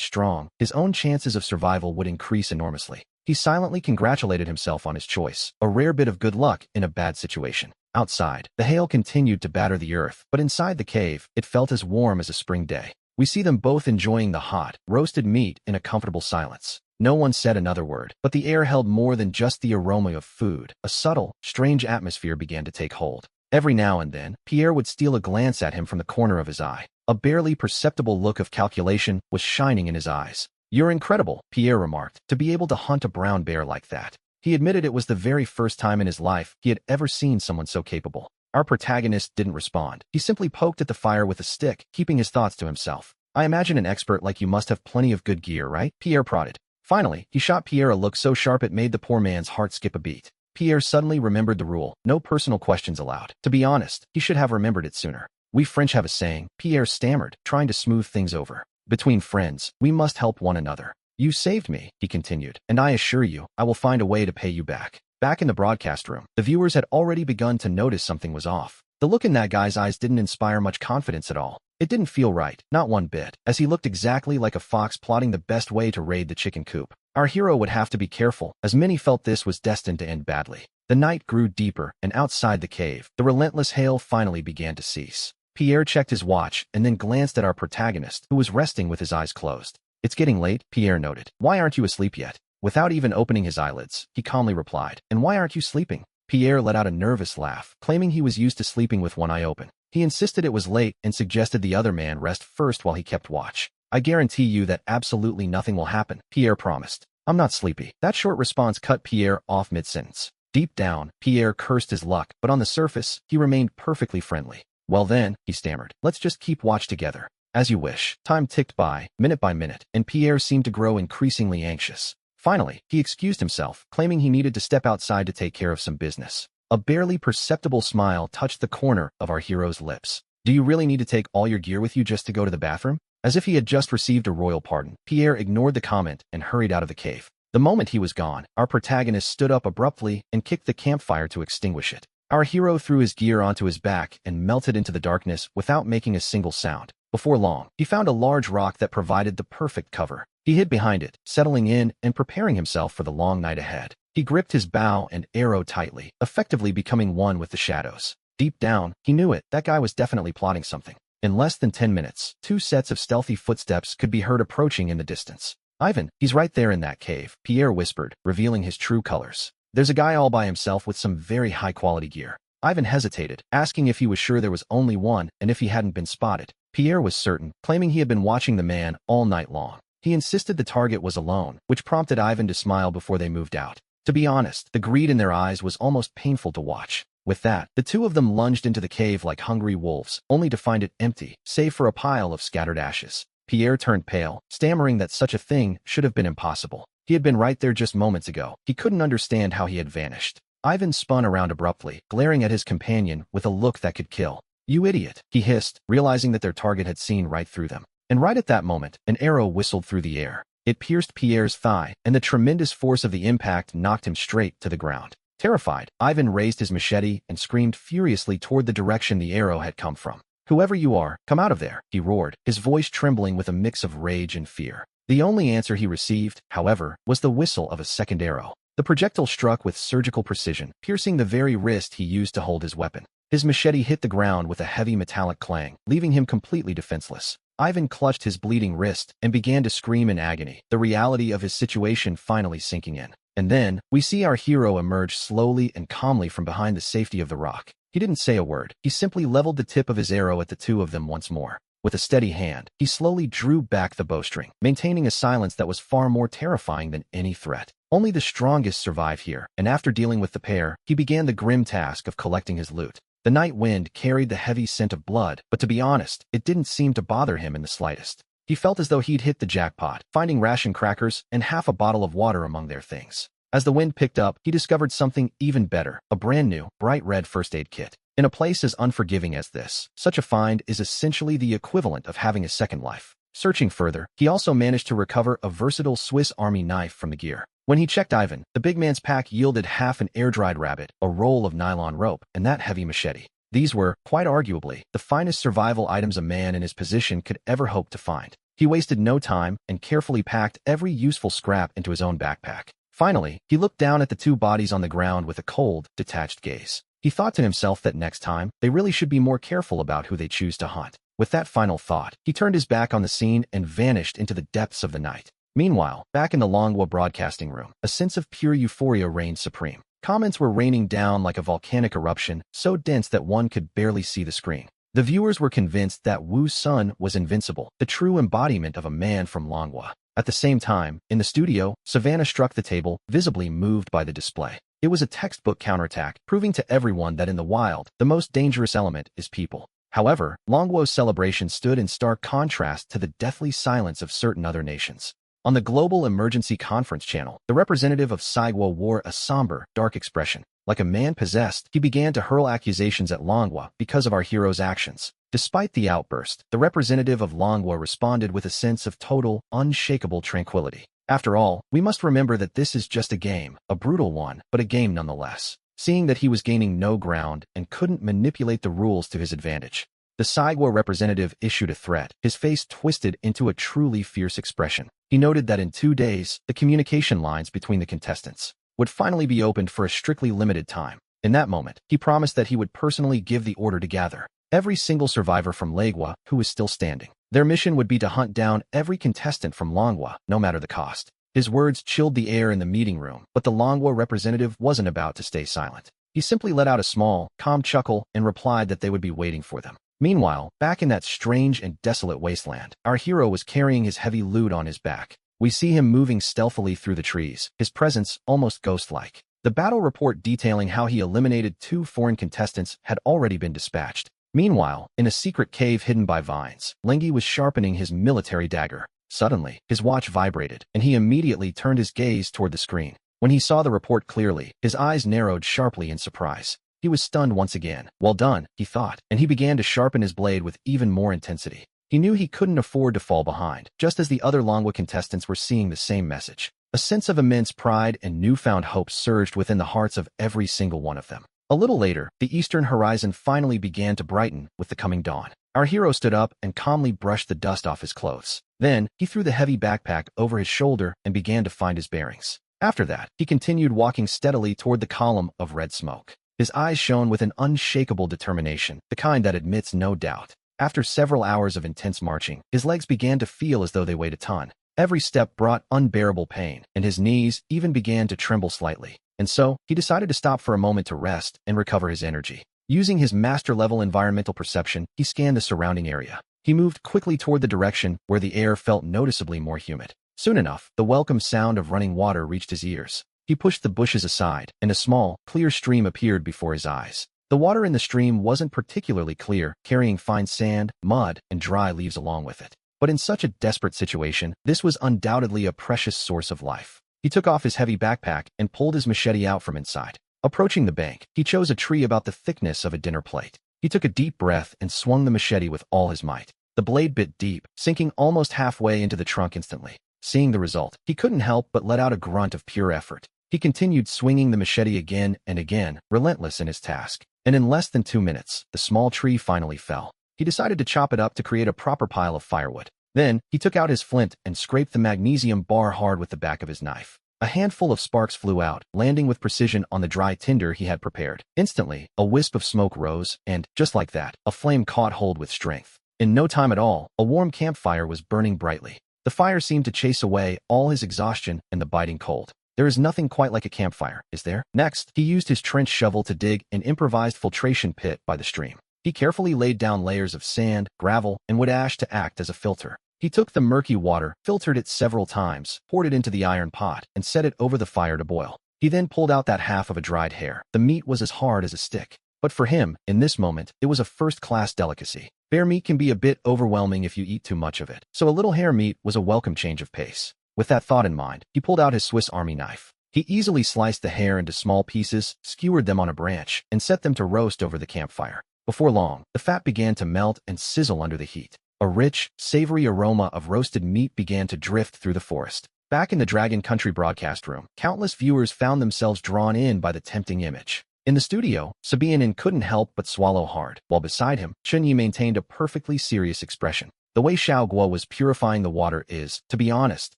strong, his own chances of survival would increase enormously. He silently congratulated himself on his choice, a rare bit of good luck in a bad situation. Outside, the hail continued to batter the earth, but inside the cave, it felt as warm as a spring day. We see them both enjoying the hot, roasted meat in a comfortable silence. No one said another word, but the air held more than just the aroma of food. A subtle, strange atmosphere began to take hold. Every now and then, Pierre would steal a glance at him from the corner of his eye. A barely perceptible look of calculation was shining in his eyes. "You're incredible," Pierre remarked, "to be able to hunt a brown bear like that." He admitted it was the very first time in his life he had ever seen someone so capable. Our protagonist didn't respond. He simply poked at the fire with a stick, keeping his thoughts to himself. "I imagine an expert like you must have plenty of good gear, right?" Pierre prodded. Finally, he shot Pierre a look so sharp it made the poor man's heart skip a beat. Pierre suddenly remembered the rule: no personal questions allowed. To be honest, he should have remembered it sooner. "We French have a saying," Pierre stammered, trying to smooth things over. "Between friends, we must help one another. You saved me," he continued, "and I assure you, I will find a way to pay you back." Back in the broadcast room, the viewers had already begun to notice something was off. The look in that guy's eyes didn't inspire much confidence at all. It didn't feel right, not one bit, as he looked exactly like a fox plotting the best way to raid the chicken coop. Our hero would have to be careful, as many felt this was destined to end badly. The night grew deeper, and outside the cave, the relentless hail finally began to cease. Pierre checked his watch and then glanced at our protagonist, who was resting with his eyes closed. "It's getting late," Pierre noted. "Why aren't you asleep yet?" Without even opening his eyelids, he calmly replied, "And why aren't you sleeping?" Pierre let out a nervous laugh, claiming he was used to sleeping with one eye open. He insisted it was late and suggested the other man rest first while he kept watch. "I guarantee you that absolutely nothing will happen," Pierre promised. "I'm not sleepy." That short response cut Pierre off mid-sentence. Deep down, Pierre cursed his luck, but on the surface, he remained perfectly friendly. "Well then," he stammered, "let's just keep watch together." "As you wish." Time ticked by minute, and Pierre seemed to grow increasingly anxious. Finally, he excused himself, claiming he needed to step outside to take care of some business. A barely perceptible smile touched the corner of our hero's lips. "Do you really need to take all your gear with you just to go to the bathroom?" As if he had just received a royal pardon, Pierre ignored the comment and hurried out of the cave. The moment he was gone, our protagonist stood up abruptly and kicked the campfire to extinguish it. Our hero threw his gear onto his back and melted into the darkness without making a single sound. Before long, he found a large rock that provided the perfect cover. He hid behind it, settling in and preparing himself for the long night ahead. He gripped his bow and arrow tightly, effectively becoming one with the shadows. Deep down, he knew it, that guy was definitely plotting something. In less than 10 minutes, 2 sets of stealthy footsteps could be heard approaching in the distance. "Ivan, he's right there in that cave," Pierre whispered, revealing his true colors. "There's a guy all by himself with some very high-quality gear." Ivan hesitated, asking if he was sure there was only one and if he hadn't been spotted. Pierre was certain, claiming he had been watching the man all night long. He insisted the target was alone, which prompted Ivan to smile before they moved out. To be honest, the greed in their eyes was almost painful to watch. With that, the two of them lunged into the cave like hungry wolves, only to find it empty, save for a pile of scattered ashes. Pierre turned pale, stammering that such a thing should have been impossible. He had been right there just moments ago. He couldn't understand how he had vanished. Ivan spun around abruptly, glaring at his companion with a look that could kill. "You idiot," he hissed, realizing that their target had seen right through them. And right at that moment, an arrow whistled through the air. It pierced Pierre's thigh, and the tremendous force of the impact knocked him straight to the ground. Terrified, Ivan raised his machete and screamed furiously toward the direction the arrow had come from. "Whoever you are, come out of there," he roared, his voice trembling with a mix of rage and fear. The only answer he received, however, was the whistle of a second arrow. The projectile struck with surgical precision, piercing the very wrist he used to hold his weapon. His machete hit the ground with a heavy metallic clang, leaving him completely defenseless. Ivan clutched his bleeding wrist and began to scream in agony, the reality of his situation finally sinking in. And then, we see our hero emerge slowly and calmly from behind the safety of the rock. He didn't say a word. He simply leveled the tip of his arrow at the two of them once more. With a steady hand, he slowly drew back the bowstring, maintaining a silence that was far more terrifying than any threat. Only the strongest survive here, and after dealing with the pair, he began the grim task of collecting his loot. The night wind carried the heavy scent of blood, but to be honest, it didn't seem to bother him in the slightest. He felt as though he'd hit the jackpot, finding ration crackers and half a bottle of water among their things. As the wind picked up, he discovered something even better, a brand new, bright red first aid kit. In a place as unforgiving as this, such a find is essentially the equivalent of having a second life. Searching further, he also managed to recover a versatile Swiss Army knife from the gear. When he checked Ivan, the big man's pack yielded half an air-dried rabbit, a roll of nylon rope, and that heavy machete. These were, quite arguably, the finest survival items a man in his position could ever hope to find. He wasted no time and carefully packed every useful scrap into his own backpack. Finally, he looked down at the two bodies on the ground with a cold, detached gaze. He thought to himself that next time, they really should be more careful about who they choose to hunt. With that final thought, he turned his back on the scene and vanished into the depths of the night. Meanwhile, back in the Longwa broadcasting room, a sense of pure euphoria reigned supreme. Comments were raining down like a volcanic eruption, so dense that one could barely see the screen. The viewers were convinced that Wu's son was invincible, the true embodiment of a man from Longwa. At the same time, in the studio, Savannah struck the table, visibly moved by the display. It was a textbook counterattack, proving to everyone that in the wild, the most dangerous element is people. However, Longwo's celebration stood in stark contrast to the deathly silence of certain other nations. On the Global Emergency Conference channel, the representative of Saigwa wore a somber, dark expression. Like a man possessed, he began to hurl accusations at Longwa because of our hero's actions. Despite the outburst, the representative of Longwa responded with a sense of total, unshakable tranquility. After all, we must remember that this is just a game, a brutal one, but a game nonetheless. Seeing that he was gaining no ground and couldn't manipulate the rules to his advantage, the Saigwa representative issued a threat, his face twisted into a truly fierce expression. He noted that in 2 days, the communication lines between the contestants would finally be opened for a strictly limited time. In that moment, he promised that he would personally give the order to gather every single survivor from Lagwa who was still standing. Their mission would be to hunt down every contestant from Longwa, no matter the cost. His words chilled the air in the meeting room, but the Longwa representative wasn't about to stay silent. He simply let out a small, calm chuckle and replied that they would be waiting for them. Meanwhile, back in that strange and desolate wasteland, our hero was carrying his heavy loot on his back. We see him moving stealthily through the trees, his presence almost ghost-like. The battle report detailing how he eliminated 2 foreign contestants had already been dispatched. Meanwhile, in a secret cave hidden by vines, Lengi was sharpening his military dagger. Suddenly, his watch vibrated, and he immediately turned his gaze toward the screen. When he saw the report clearly, his eyes narrowed sharply in surprise. He was stunned once again. Well done, he thought, and he began to sharpen his blade with even more intensity. He knew he couldn't afford to fall behind, just as the other Longwa contestants were seeing the same message. A sense of immense pride and newfound hope surged within the hearts of every single one of them. A little later, the eastern horizon finally began to brighten with the coming dawn. Our hero stood up and calmly brushed the dust off his clothes. Then, he threw the heavy backpack over his shoulder and began to find his bearings. After that, he continued walking steadily toward the column of red smoke. His eyes shone with an unshakable determination, the kind that admits no doubt. After several hours of intense marching, his legs began to feel as though they weighed a ton. Every step brought unbearable pain, and his knees even began to tremble slightly. And so, he decided to stop for a moment to rest and recover his energy. Using his master-level environmental perception, he scanned the surrounding area. He moved quickly toward the direction where the air felt noticeably more humid. Soon enough, the welcome sound of running water reached his ears. He pushed the bushes aside, and a small, clear stream appeared before his eyes. The water in the stream wasn't particularly clear, carrying fine sand, mud, and dry leaves along with it. But in such a desperate situation, this was undoubtedly a precious source of life. He took off his heavy backpack and pulled his machete out from inside. Approaching the bank, he chose a tree about the thickness of a dinner plate. He took a deep breath and swung the machete with all his might. The blade bit deep, sinking almost halfway into the trunk instantly. Seeing the result, he couldn't help but let out a grunt of pure effort. He continued swinging the machete again and again, relentless in his task. And in less than 2 minutes, the small tree finally fell. He decided to chop it up to create a proper pile of firewood. Then, he took out his flint and scraped the magnesium bar hard with the back of his knife. A handful of sparks flew out, landing with precision on the dry tinder he had prepared. Instantly, a wisp of smoke rose, and, just like that, a flame caught hold with strength. In no time at all, a warm campfire was burning brightly. The fire seemed to chase away all his exhaustion and the biting cold. There is nothing quite like a campfire, is there? Next, he used his trench shovel to dig an improvised filtration pit by the stream. He carefully laid down layers of sand, gravel, and wood ash to act as a filter. He took the murky water, filtered it several times, poured it into the iron pot, and set it over the fire to boil. He then pulled out that half of a dried hare. The meat was as hard as a stick. But for him, in this moment, it was a first-class delicacy. Bear meat can be a bit overwhelming if you eat too much of it, so a little hare meat was a welcome change of pace. With that thought in mind, he pulled out his Swiss Army knife. He easily sliced the hair into small pieces, skewered them on a branch, and set them to roast over the campfire. Before long, the fat began to melt and sizzle under the heat. A rich, savory aroma of roasted meat began to drift through the forest. Back in the Dragon Country broadcast room, countless viewers found themselves drawn in by the tempting image. In the studio, Sabianin couldn't help but swallow hard, while beside him, Chunyi maintained a perfectly serious expression. The way Xiao Guo was purifying the water is, to be honest,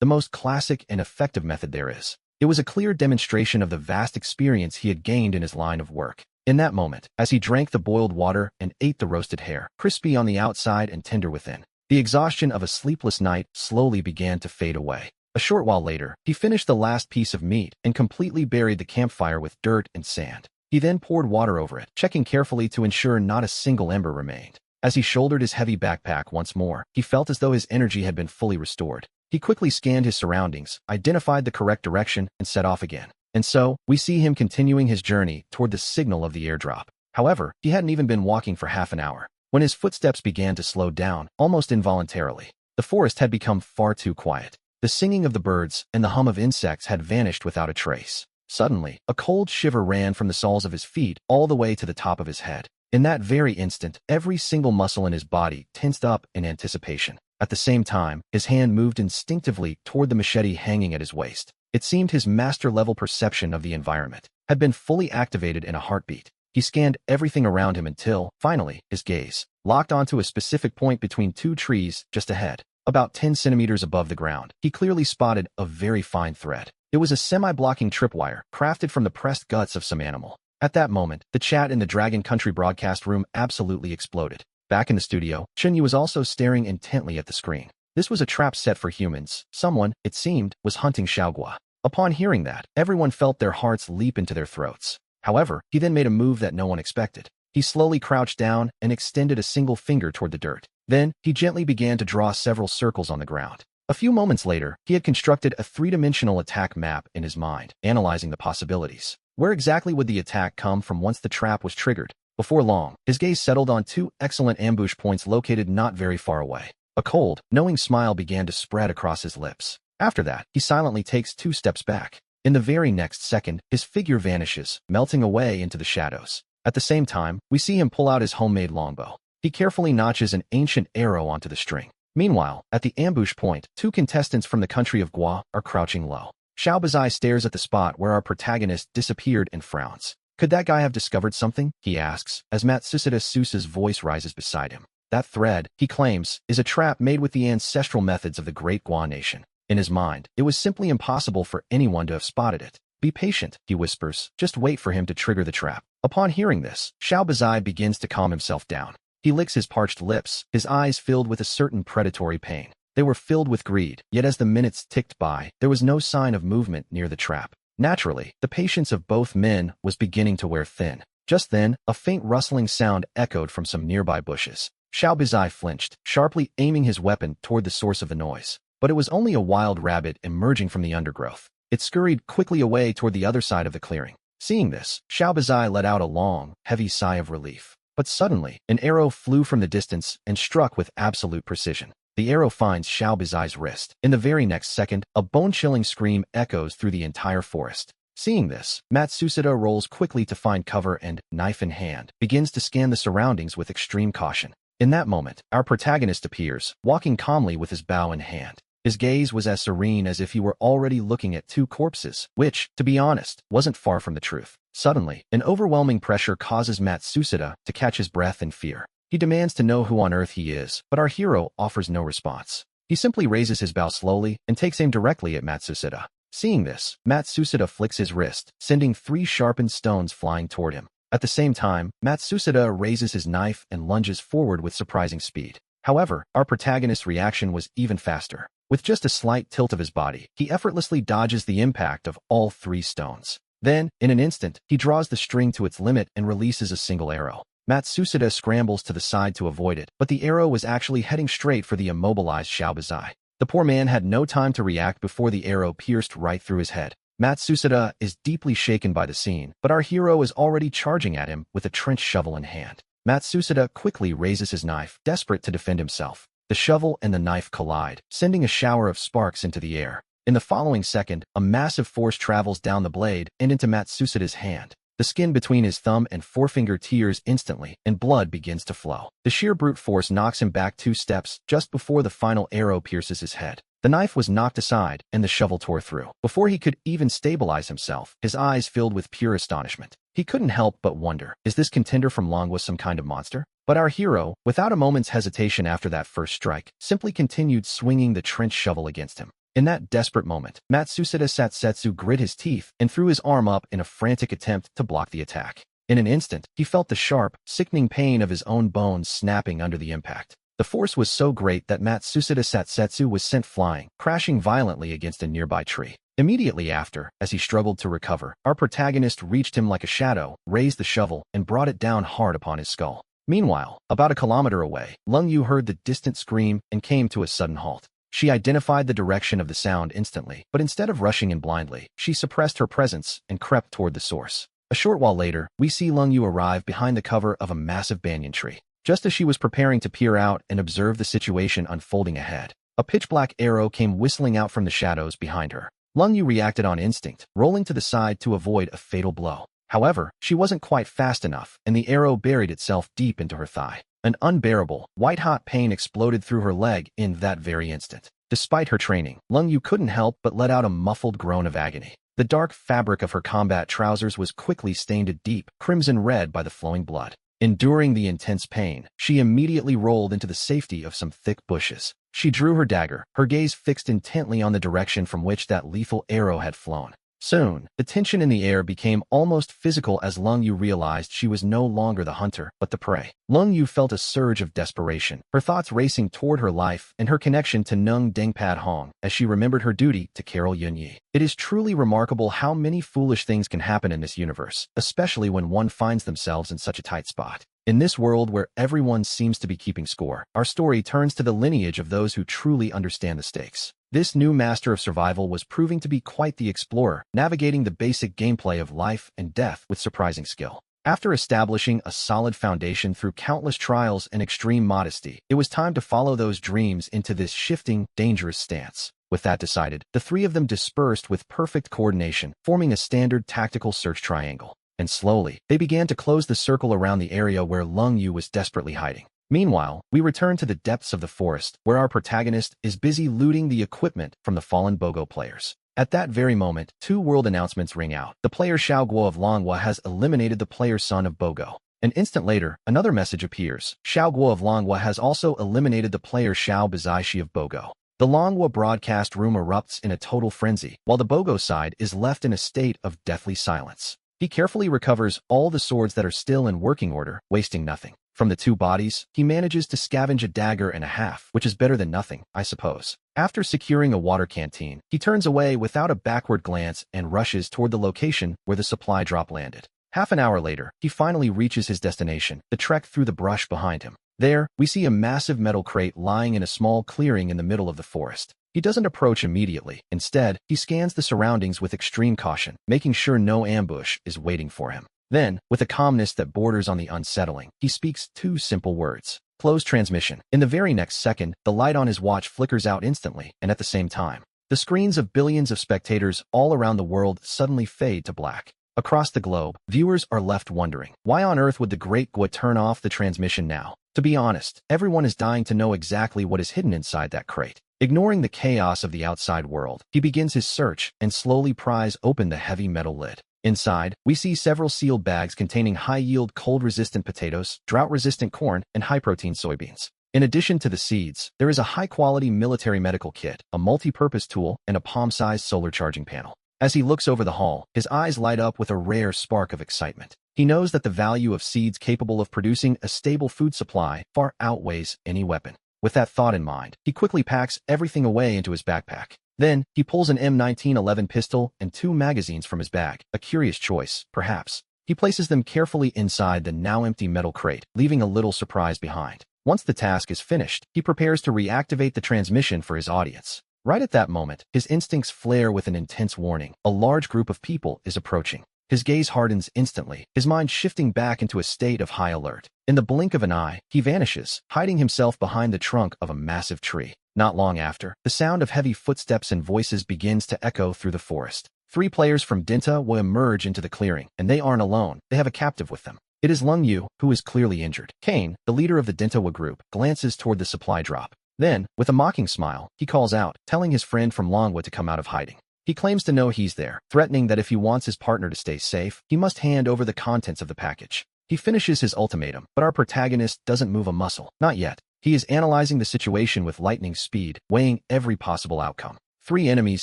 the most classic and effective method there is. It was a clear demonstration of the vast experience he had gained in his line of work. In that moment, as he drank the boiled water and ate the roasted hare, crispy on the outside and tender within, the exhaustion of a sleepless night slowly began to fade away. A short while later, he finished the last piece of meat and completely buried the campfire with dirt and sand. He then poured water over it, checking carefully to ensure not a single ember remained. As he shouldered his heavy backpack once more, he felt as though his energy had been fully restored. He quickly scanned his surroundings, identified the correct direction, and set off again. And so, we see him continuing his journey toward the signal of the airdrop. However, he hadn't even been walking for half an hour when his footsteps began to slow down, almost involuntarily. The forest had become far too quiet. The singing of the birds and the hum of insects had vanished without a trace. Suddenly, a cold shiver ran from the soles of his feet all the way to the top of his head. In that very instant, every single muscle in his body tensed up in anticipation. At the same time, his hand moved instinctively toward the machete hanging at his waist. It seemed his master-level perception of the environment had been fully activated in a heartbeat. He scanned everything around him until, finally, his gaze locked onto a specific point between two trees just ahead. About 10 centimeters above the ground, he clearly spotted a very fine thread. It was a semi-blocking tripwire, crafted from the pressed guts of some animal. At that moment, the chat in the Dragon Country broadcast room absolutely exploded. Back in the studio, Chunyi was also staring intently at the screen. This was a trap set for humans. Someone, it seemed, was hunting Xiaoguo. Upon hearing that, everyone felt their hearts leap into their throats. However, he then made a move that no one expected. He slowly crouched down and extended a single finger toward the dirt. Then, he gently began to draw several circles on the ground. A few moments later, he had constructed a three-dimensional attack map in his mind, analyzing the possibilities. Where exactly would the attack come from once the trap was triggered? Before long, his gaze settled on two excellent ambush points located not very far away. A cold, knowing smile began to spread across his lips. After that, he silently takes 2 steps back. In the very next second, his figure vanishes, melting away into the shadows. At the same time, we see him pull out his homemade longbow. He carefully notches an ancient arrow onto the string. Meanwhile, at the ambush point, 2 contestants from the country of Guo are crouching low. Xiao Bazai stares at the spot where our protagonist disappeared and frowns. Could that guy have discovered something? He asks, as Matsushita Susa's voice rises beside him. That thread, he claims, is a trap made with the ancestral methods of the great Guo nation. In his mind, it was simply impossible for anyone to have spotted it. Be patient, he whispers, just wait for him to trigger the trap. Upon hearing this, Xiao Bazai begins to calm himself down. He licks his parched lips, his eyes filled with a certain predatory pain. They were filled with greed, yet as the minutes ticked by, there was no sign of movement near the trap. Naturally, the patience of both men was beginning to wear thin. Just then, a faint rustling sound echoed from some nearby bushes. Xiao Bazai flinched, sharply aiming his weapon toward the source of the noise. But it was only a wild rabbit emerging from the undergrowth. It scurried quickly away toward the other side of the clearing. Seeing this, Xiao Bazai let out a long, heavy sigh of relief. But suddenly, an arrow flew from the distance and struck with absolute precision. The arrow finds Xiao Bazai's wrist. In the very next second, a bone-chilling scream echoes through the entire forest. Seeing this, Matsushita rolls quickly to find cover and, knife in hand, begins to scan the surroundings with extreme caution. In that moment, our protagonist appears, walking calmly with his bow in hand. His gaze was as serene as if he were already looking at 2 corpses, which, to be honest, wasn't far from the truth. Suddenly, an overwhelming pressure causes Matsushita to catch his breath in fear. He demands to know who on earth he is, but our hero offers no response. He simply raises his bow slowly and takes aim directly at Matsushita. Seeing this, Matsushita flicks his wrist, sending 3 sharpened stones flying toward him. At the same time, Matsushita raises his knife and lunges forward with surprising speed. However, our protagonist's reaction was even faster. With just a slight tilt of his body, he effortlessly dodges the impact of all 3 stones. Then, in an instant, he draws the string to its limit and releases a single arrow. Matsushita scrambles to the side to avoid it, but the arrow was actually heading straight for the immobilized Xiao Bazai. The poor man had no time to react before the arrow pierced right through his head. Matsushita is deeply shaken by the scene, but our hero is already charging at him with a trench shovel in hand. Matsushita quickly raises his knife, desperate to defend himself. The shovel and the knife collide, sending a shower of sparks into the air. In the following second, a massive force travels down the blade and into Matsusada's hand. The skin between his thumb and forefinger tears instantly, and blood begins to flow. The sheer brute force knocks him back 2 steps just before the final arrow pierces his head. The knife was knocked aside, and the shovel tore through. Before he could even stabilize himself, his eyes filled with pure astonishment. He couldn't help but wonder, is this contender from Longwa some kind of monster? But our hero, without a moment's hesitation after that first strike, simply continued swinging the trench shovel against him. In that desperate moment, Matsusada Satsetsu grit his teeth and threw his arm up in a frantic attempt to block the attack. In an instant, he felt the sharp, sickening pain of his own bones snapping under the impact. The force was so great that Matsusada Satsetsu was sent flying, crashing violently against a nearby tree. Immediately after, as he struggled to recover, our protagonist reached him like a shadow, raised the shovel, and brought it down hard upon his skull. Meanwhile, about a kilometer away, Lung Yu heard the distant scream and came to a sudden halt. She identified the direction of the sound instantly, but instead of rushing in blindly, she suppressed her presence and crept toward the source. A short while later, we see Lung Yu arrive behind the cover of a massive banyan tree. Just as she was preparing to peer out and observe the situation unfolding ahead, a pitch-black arrow came whistling out from the shadows behind her. Lung Yu reacted on instinct, rolling to the side to avoid a fatal blow. However, she wasn't quite fast enough, and the arrow buried itself deep into her thigh. An unbearable, white-hot pain exploded through her leg in that very instant. Despite her training, Lung Yu couldn't help but let out a muffled groan of agony. The dark fabric of her combat trousers was quickly stained a deep, crimson red by the flowing blood. Enduring the intense pain, she immediately rolled into the safety of some thick bushes. She drew her dagger, her gaze fixed intently on the direction from which that lethal arrow had flown. Soon, the tension in the air became almost physical as Lung Yu realized she was no longer the hunter, but the prey. Lung Yu felt a surge of desperation, her thoughts racing toward her life and her connection to Nung Dengpad Hong as she remembered her duty to Carol Yunyi. It is truly remarkable how many foolish things can happen in this universe, especially when one finds themselves in such a tight spot. In this world where everyone seems to be keeping score, our story turns to the lineage of those who truly understand the stakes. This new master of survival was proving to be quite the explorer, navigating the basic gameplay of life and death with surprising skill. After establishing a solid foundation through countless trials and extreme modesty, it was time to follow those dreams into this shifting, dangerous stance. With that decided, the three of them dispersed with perfect coordination, forming a standard tactical search triangle. And slowly, they began to close the circle around the area where Lung Yu was desperately hiding. Meanwhile, we return to the depths of the forest, where our protagonist is busy looting the equipment from the fallen Bogo players. At that very moment, 2 world announcements ring out. The player Xiao Guo of Longhua has eliminated the player Sun of Bogo. An instant later, another message appears. Xiao Guo of Longhua has also eliminated the player Xiao Bazaishi of Bogo. The Longhua broadcast room erupts in a total frenzy, while the Bogo side is left in a state of deathly silence. He carefully recovers all the swords that are still in working order, wasting nothing. From the 2 bodies, he manages to scavenge a dagger and a half, which is better than nothing, I suppose. After securing a water canteen, he turns away without a backward glance and rushes toward the location where the supply drop landed. Half an hour later, he finally reaches his destination, the trek through the brush behind him. There, we see a massive metal crate lying in a small clearing in the middle of the forest. He doesn't approach immediately. Instead, he scans the surroundings with extreme caution, making sure no ambush is waiting for him. Then, with a calmness that borders on the unsettling, he speaks 2 simple words. Close transmission. In the very next second, the light on his watch flickers out instantly, and at the same time, the screens of billions of spectators all around the world suddenly fade to black. Across the globe, viewers are left wondering, why on earth would the Great Gua turn off the transmission now? To be honest, everyone is dying to know exactly what is hidden inside that crate. Ignoring the chaos of the outside world, he begins his search and slowly pries open the heavy metal lid. Inside, we see several sealed bags containing high-yield cold-resistant potatoes, drought-resistant corn, and high-protein soybeans. In addition to the seeds, there is a high-quality military medical kit, a multi-purpose tool, and a palm-sized solar charging panel. As he looks over the haul, his eyes light up with a rare spark of excitement. He knows that the value of seeds capable of producing a stable food supply far outweighs any weapon. With that thought in mind, he quickly packs everything away into his backpack. Then, he pulls an M1911 pistol and 2 magazines from his bag, a curious choice, perhaps. He places them carefully inside the now empty metal crate, leaving a little surprise behind. Once the task is finished, he prepares to reactivate the transmission for his audience. Right at that moment, his instincts flare with an intense warning. A large group of people is approaching. His gaze hardens instantly, his mind shifting back into a state of high alert. In the blink of an eye, he vanishes, hiding himself behind the trunk of a massive tree. Not long after, the sound of heavy footsteps and voices begins to echo through the forest. 3 players from Dinta will emerge into the clearing, and they aren't alone. They have a captive with them. It is Lung Yu, who is clearly injured. Kane, the leader of the Dintawa group, glances toward the supply drop. Then, with a mocking smile, he calls out, telling his friend from Longwa to come out of hiding. He claims to know he's there, threatening that if he wants his partner to stay safe, he must hand over the contents of the package. He finishes his ultimatum, but our protagonist doesn't move a muscle. Not yet. He is analyzing the situation with lightning speed, weighing every possible outcome. 3 enemies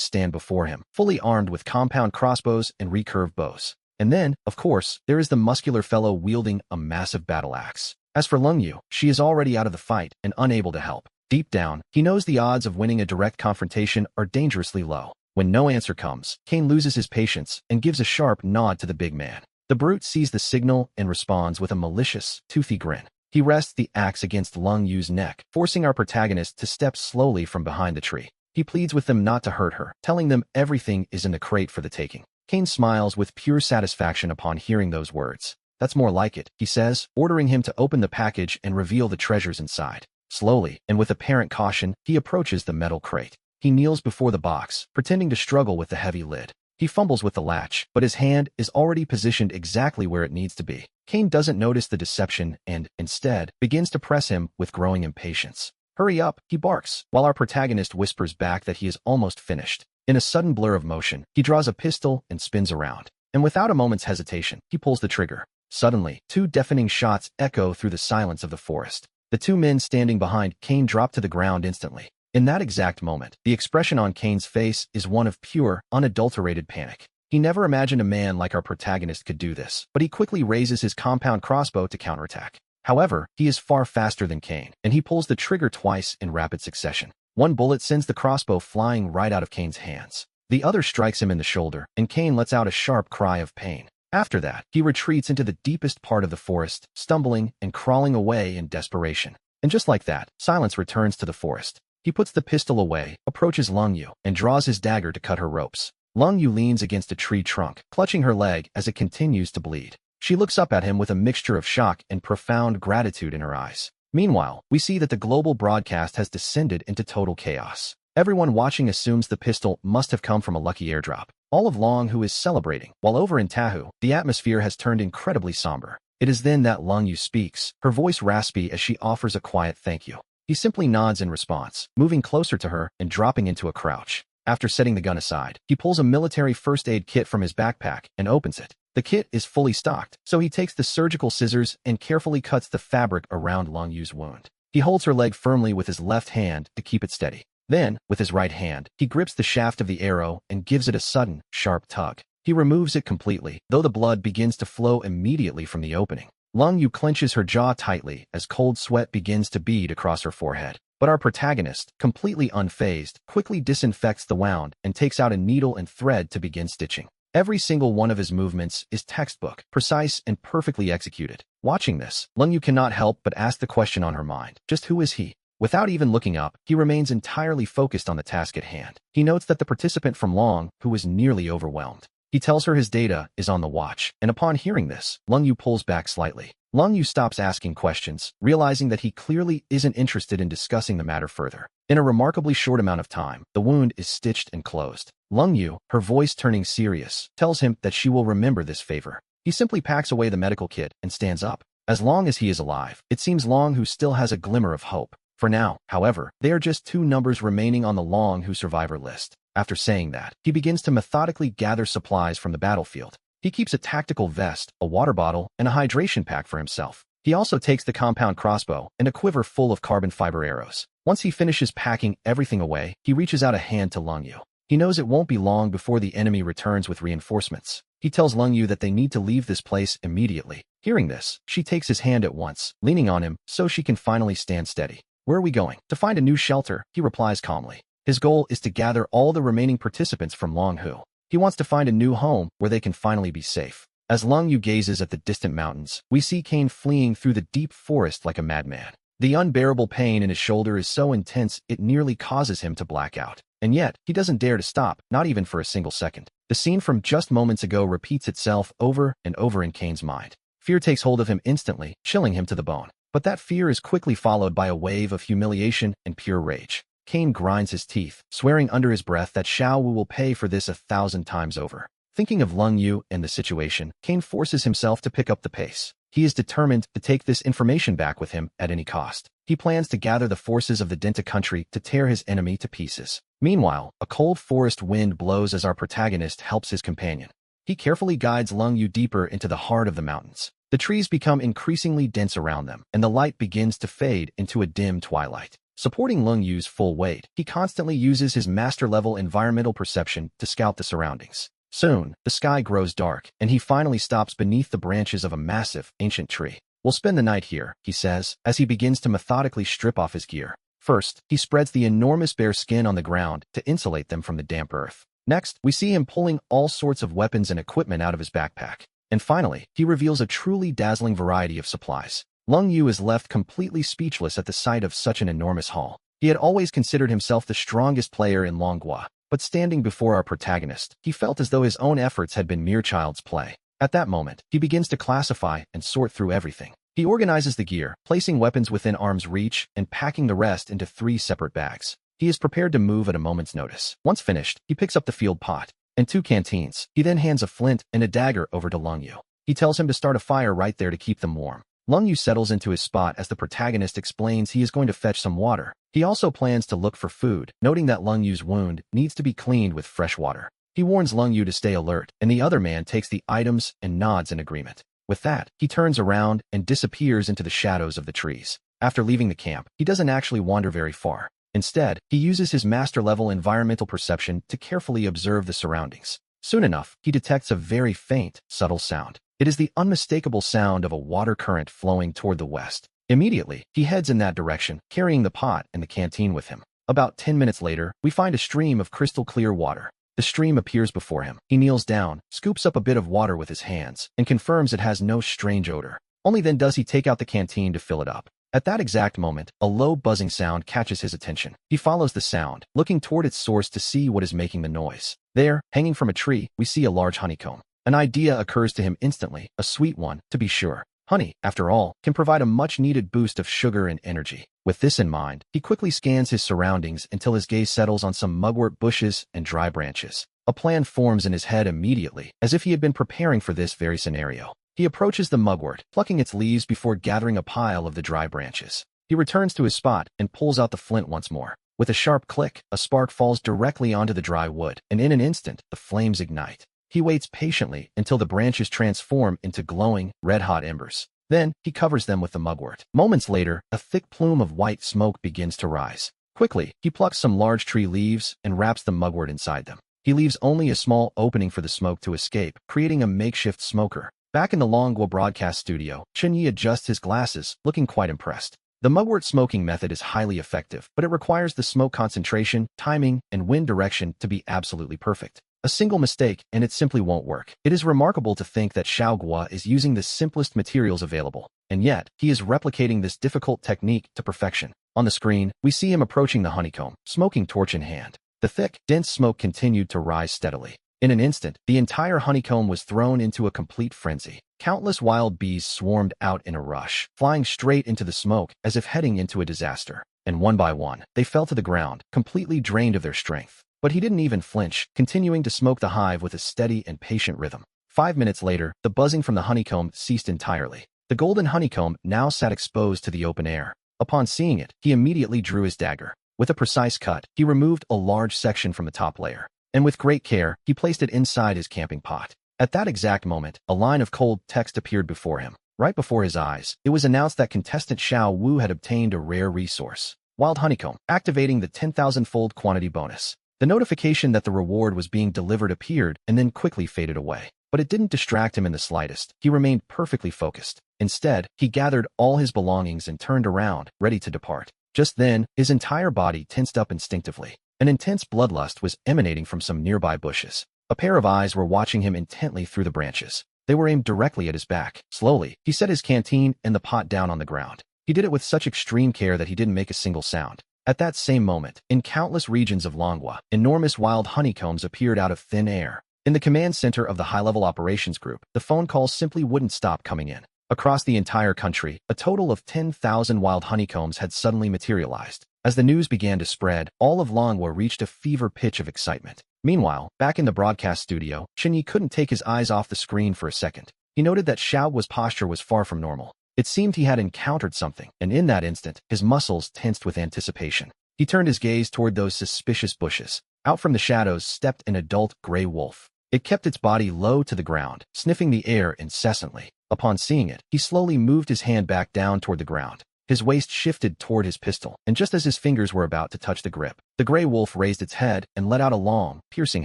stand before him, fully armed with compound crossbows and recurved bows. And then, of course, there is the muscular fellow wielding a massive battle axe. As for Lung Yu, she is already out of the fight and unable to help. Deep down, he knows the odds of winning a direct confrontation are dangerously low. When no answer comes, Kane loses his patience and gives a sharp nod to the big man. The brute sees the signal and responds with a malicious, toothy grin. He rests the axe against Lung Yu's neck, forcing our protagonist to step slowly from behind the tree. He pleads with them not to hurt her, telling them everything is in the crate for the taking. Kane smiles with pure satisfaction upon hearing those words. That's more like it, he says, ordering him to open the package and reveal the treasures inside. Slowly, and with apparent caution, he approaches the metal crate. He kneels before the box, pretending to struggle with the heavy lid. He fumbles with the latch, but his hand is already positioned exactly where it needs to be. Kane doesn't notice the deception and, instead, begins to press him with growing impatience. Hurry up, he barks, while our protagonist whispers back that he is almost finished. In a sudden blur of motion, he draws a pistol and spins around. And without a moment's hesitation, he pulls the trigger. Suddenly, 2 deafening shots echo through the silence of the forest. The 2 men standing behind Kane drop to the ground instantly. In that exact moment, the expression on Kane's face is one of pure, unadulterated panic. He never imagined a man like our protagonist could do this, but he quickly raises his compound crossbow to counterattack. However, he is far faster than Kane, and he pulls the trigger twice in rapid succession. One bullet sends the crossbow flying right out of Kane's hands. The other strikes him in the shoulder, and Kane lets out a sharp cry of pain. After that, he retreats into the deepest part of the forest, stumbling and crawling away in desperation. And just like that, silence returns to the forest. He puts the pistol away, approaches Lung Yu, and draws his dagger to cut her ropes. Lung Yu leans against a tree trunk, clutching her leg as it continues to bleed. She looks up at him with a mixture of shock and profound gratitude in her eyes. Meanwhile, we see that the global broadcast has descended into total chaos. Everyone watching assumes the pistol must have come from a lucky airdrop. All of Long Hu is celebrating, while over in Tahu, the atmosphere has turned incredibly somber. It is then that Lung Yu speaks, her voice raspy as she offers a quiet thank you. He simply nods in response, moving closer to her and dropping into a crouch. After setting the gun aside, he pulls a military first aid kit from his backpack and opens it. The kit is fully stocked, so he takes the surgical scissors and carefully cuts the fabric around Lung Yu's wound. He holds her leg firmly with his left hand to keep it steady. Then, with his right hand, he grips the shaft of the arrow and gives it a sudden, sharp tug. He removes it completely, though the blood begins to flow immediately from the opening. Lung Yu clenches her jaw tightly as cold sweat begins to bead across her forehead. But our protagonist, completely unfazed, quickly disinfects the wound and takes out a needle and thread to begin stitching. Every single one of his movements is textbook, precise and perfectly executed. Watching this, Lung Yu cannot help but ask the question on her mind. Just who is he? Without even looking up, he remains entirely focused on the task at hand. He notes that the participant from Long, who is nearly overwhelmed. He tells her his data is on the watch, and upon hearing this, Lung Yu pulls back slightly. Lung Yu stops asking questions, realizing that he clearly isn't interested in discussing the matter further. In a remarkably short amount of time, the wound is stitched and closed. Lung Yu, her voice turning serious, tells him that she will remember this favor. He simply packs away the medical kit and stands up. As long as he is alive, it seems Long Hu still has a glimmer of hope. For now, however, they are just 2 numbers remaining on the Long Hu survivor list. After saying that, he begins to methodically gather supplies from the battlefield. He keeps a tactical vest, a water bottle, and a hydration pack for himself. He also takes the compound crossbow and a quiver full of carbon fiber arrows. Once he finishes packing everything away, he reaches out a hand to Lung Yu. He knows it won't be long before the enemy returns with reinforcements. He tells Lung Yu that they need to leave this place immediately. Hearing this, she takes his hand at once, leaning on him so she can finally stand steady. Where are we going? To find a new shelter, he replies calmly. His goal is to gather all the remaining participants from Long Hu. He wants to find a new home where they can finally be safe. As Lung Yu gazes at the distant mountains, we see Kane fleeing through the deep forest like a madman. The unbearable pain in his shoulder is so intense it nearly causes him to black out. And yet, he doesn't dare to stop, not even for a single second. The scene from just moments ago repeats itself over and over in Kane's mind. Fear takes hold of him instantly, chilling him to the bone. But that fear is quickly followed by a wave of humiliation and pure rage. Kane grinds his teeth, swearing under his breath that Xiao Wu will pay for this 1,000 times over. Thinking of Lung Yu and the situation, Kane forces himself to pick up the pace. He is determined to take this information back with him at any cost. He plans to gather the forces of the Dinta country to tear his enemy to pieces. Meanwhile, a cold forest wind blows as our protagonist helps his companion. He carefully guides Lung Yu deeper into the heart of the mountains. The trees become increasingly dense around them, and the light begins to fade into a dim twilight. Supporting Lung Yu's full weight, he constantly uses his master-level environmental perception to scout the surroundings. Soon, the sky grows dark, and he finally stops beneath the branches of a massive, ancient tree. "We'll spend the night here," he says, as he begins to methodically strip off his gear. First, he spreads the enormous bare skin on the ground to insulate them from the damp earth. Next, we see him pulling all sorts of weapons and equipment out of his backpack. And finally, he reveals a truly dazzling variety of supplies. Lung Yu is left completely speechless at the sight of such an enormous haul. He had always considered himself the strongest player in Longhua, but standing before our protagonist, he felt as though his own efforts had been mere child's play. At that moment, he begins to classify and sort through everything. He organizes the gear, placing weapons within arm's reach and packing the rest into 3 separate bags. He is prepared to move at a moment's notice. Once finished, he picks up the field pot and 2 canteens. He then hands a flint and a dagger over to Lung Yu. He tells him to start a fire right there to keep them warm. Lung Yu settles into his spot as the protagonist explains he is going to fetch some water. He also plans to look for food, noting that Lung Yu's wound needs to be cleaned with fresh water. He warns Lung Yu to stay alert, and the other man takes the items and nods in agreement. With that, he turns around and disappears into the shadows of the trees. After leaving the camp, he doesn't actually wander very far. Instead, he uses his master-level environmental perception to carefully observe the surroundings. Soon enough, he detects a very faint, subtle sound. It is the unmistakable sound of a water current flowing toward the west. Immediately, he heads in that direction, carrying the pot and the canteen with him. About 10 minutes later, we find a stream of crystal-clear water. The stream appears before him. He kneels down, scoops up a bit of water with his hands, and confirms it has no strange odor. Only then does he take out the canteen to fill it up. At that exact moment, a low buzzing sound catches his attention. He follows the sound, looking toward its source to see what is making the noise. There, hanging from a tree, we see a large honeycomb. An idea occurs to him instantly, a sweet one, to be sure. Honey, after all, can provide a much-needed boost of sugar and energy. With this in mind, he quickly scans his surroundings until his gaze settles on some mugwort bushes and dry branches. A plan forms in his head immediately, as if he had been preparing for this very scenario. He approaches the mugwort, plucking its leaves before gathering a pile of the dry branches. He returns to his spot and pulls out the flint once more. With a sharp click, a spark falls directly onto the dry wood, and in an instant, the flames ignite. He waits patiently until the branches transform into glowing, red-hot embers. Then, he covers them with the mugwort. Moments later, a thick plume of white smoke begins to rise. Quickly, he plucks some large tree leaves and wraps the mugwort inside them. He leaves only a small opening for the smoke to escape, creating a makeshift smoker. Back in the Longhua broadcast studio, Chunyi adjusts his glasses, looking quite impressed. The mugwort smoking method is highly effective, but it requires the smoke concentration, timing, and wind direction to be absolutely perfect. A single mistake, and it simply won't work. It is remarkable to think that Xiaoguo is using the simplest materials available, and yet, he is replicating this difficult technique to perfection. On the screen, we see him approaching the honeycomb, smoking torch in hand. The thick, dense smoke continued to rise steadily. In an instant, the entire honeycomb was thrown into a complete frenzy. Countless wild bees swarmed out in a rush, flying straight into the smoke as if heading into a disaster. And one by one, they fell to the ground, completely drained of their strength. But he didn't even flinch, continuing to smoke the hive with a steady and patient rhythm. 5 minutes later, the buzzing from the honeycomb ceased entirely. The golden honeycomb now sat exposed to the open air. Upon seeing it, he immediately drew his dagger. With a precise cut, he removed a large section from the top layer. And with great care, he placed it inside his camping pot. At that exact moment, a line of cold text appeared before him. Right before his eyes, it was announced that contestant Xiao Wu had obtained a rare resource, Wild Honeycomb, activating the 10,000-fold quantity bonus. The notification that the reward was being delivered appeared and then quickly faded away. But it didn't distract him in the slightest. He remained perfectly focused. Instead, he gathered all his belongings and turned around, ready to depart. Just then, his entire body tensed up instinctively. An intense bloodlust was emanating from some nearby bushes. A pair of eyes were watching him intently through the branches. They were aimed directly at his back. Slowly, he set his canteen and the pot down on the ground. He did it with such extreme care that he didn't make a single sound. At that same moment, in countless regions of Longwa, enormous wild honeycombs appeared out of thin air. In the command center of the high-level operations group, the phone calls simply wouldn't stop coming in. Across the entire country, a total of 10,000 wild honeycombs had suddenly materialized. As the news began to spread, all of Longwa reached a fever pitch of excitement. Meanwhile, back in the broadcast studio, Chenyi couldn't take his eyes off the screen for a second. He noted that Xiaoguo's posture was far from normal. It seemed he had encountered something, and in that instant, his muscles tensed with anticipation. He turned his gaze toward those suspicious bushes. Out from the shadows stepped an adult gray wolf. It kept its body low to the ground, sniffing the air incessantly. Upon seeing it, he slowly moved his hand back down toward the ground. His waist shifted toward his pistol, and just as his fingers were about to touch the grip, the gray wolf raised its head and let out a long, piercing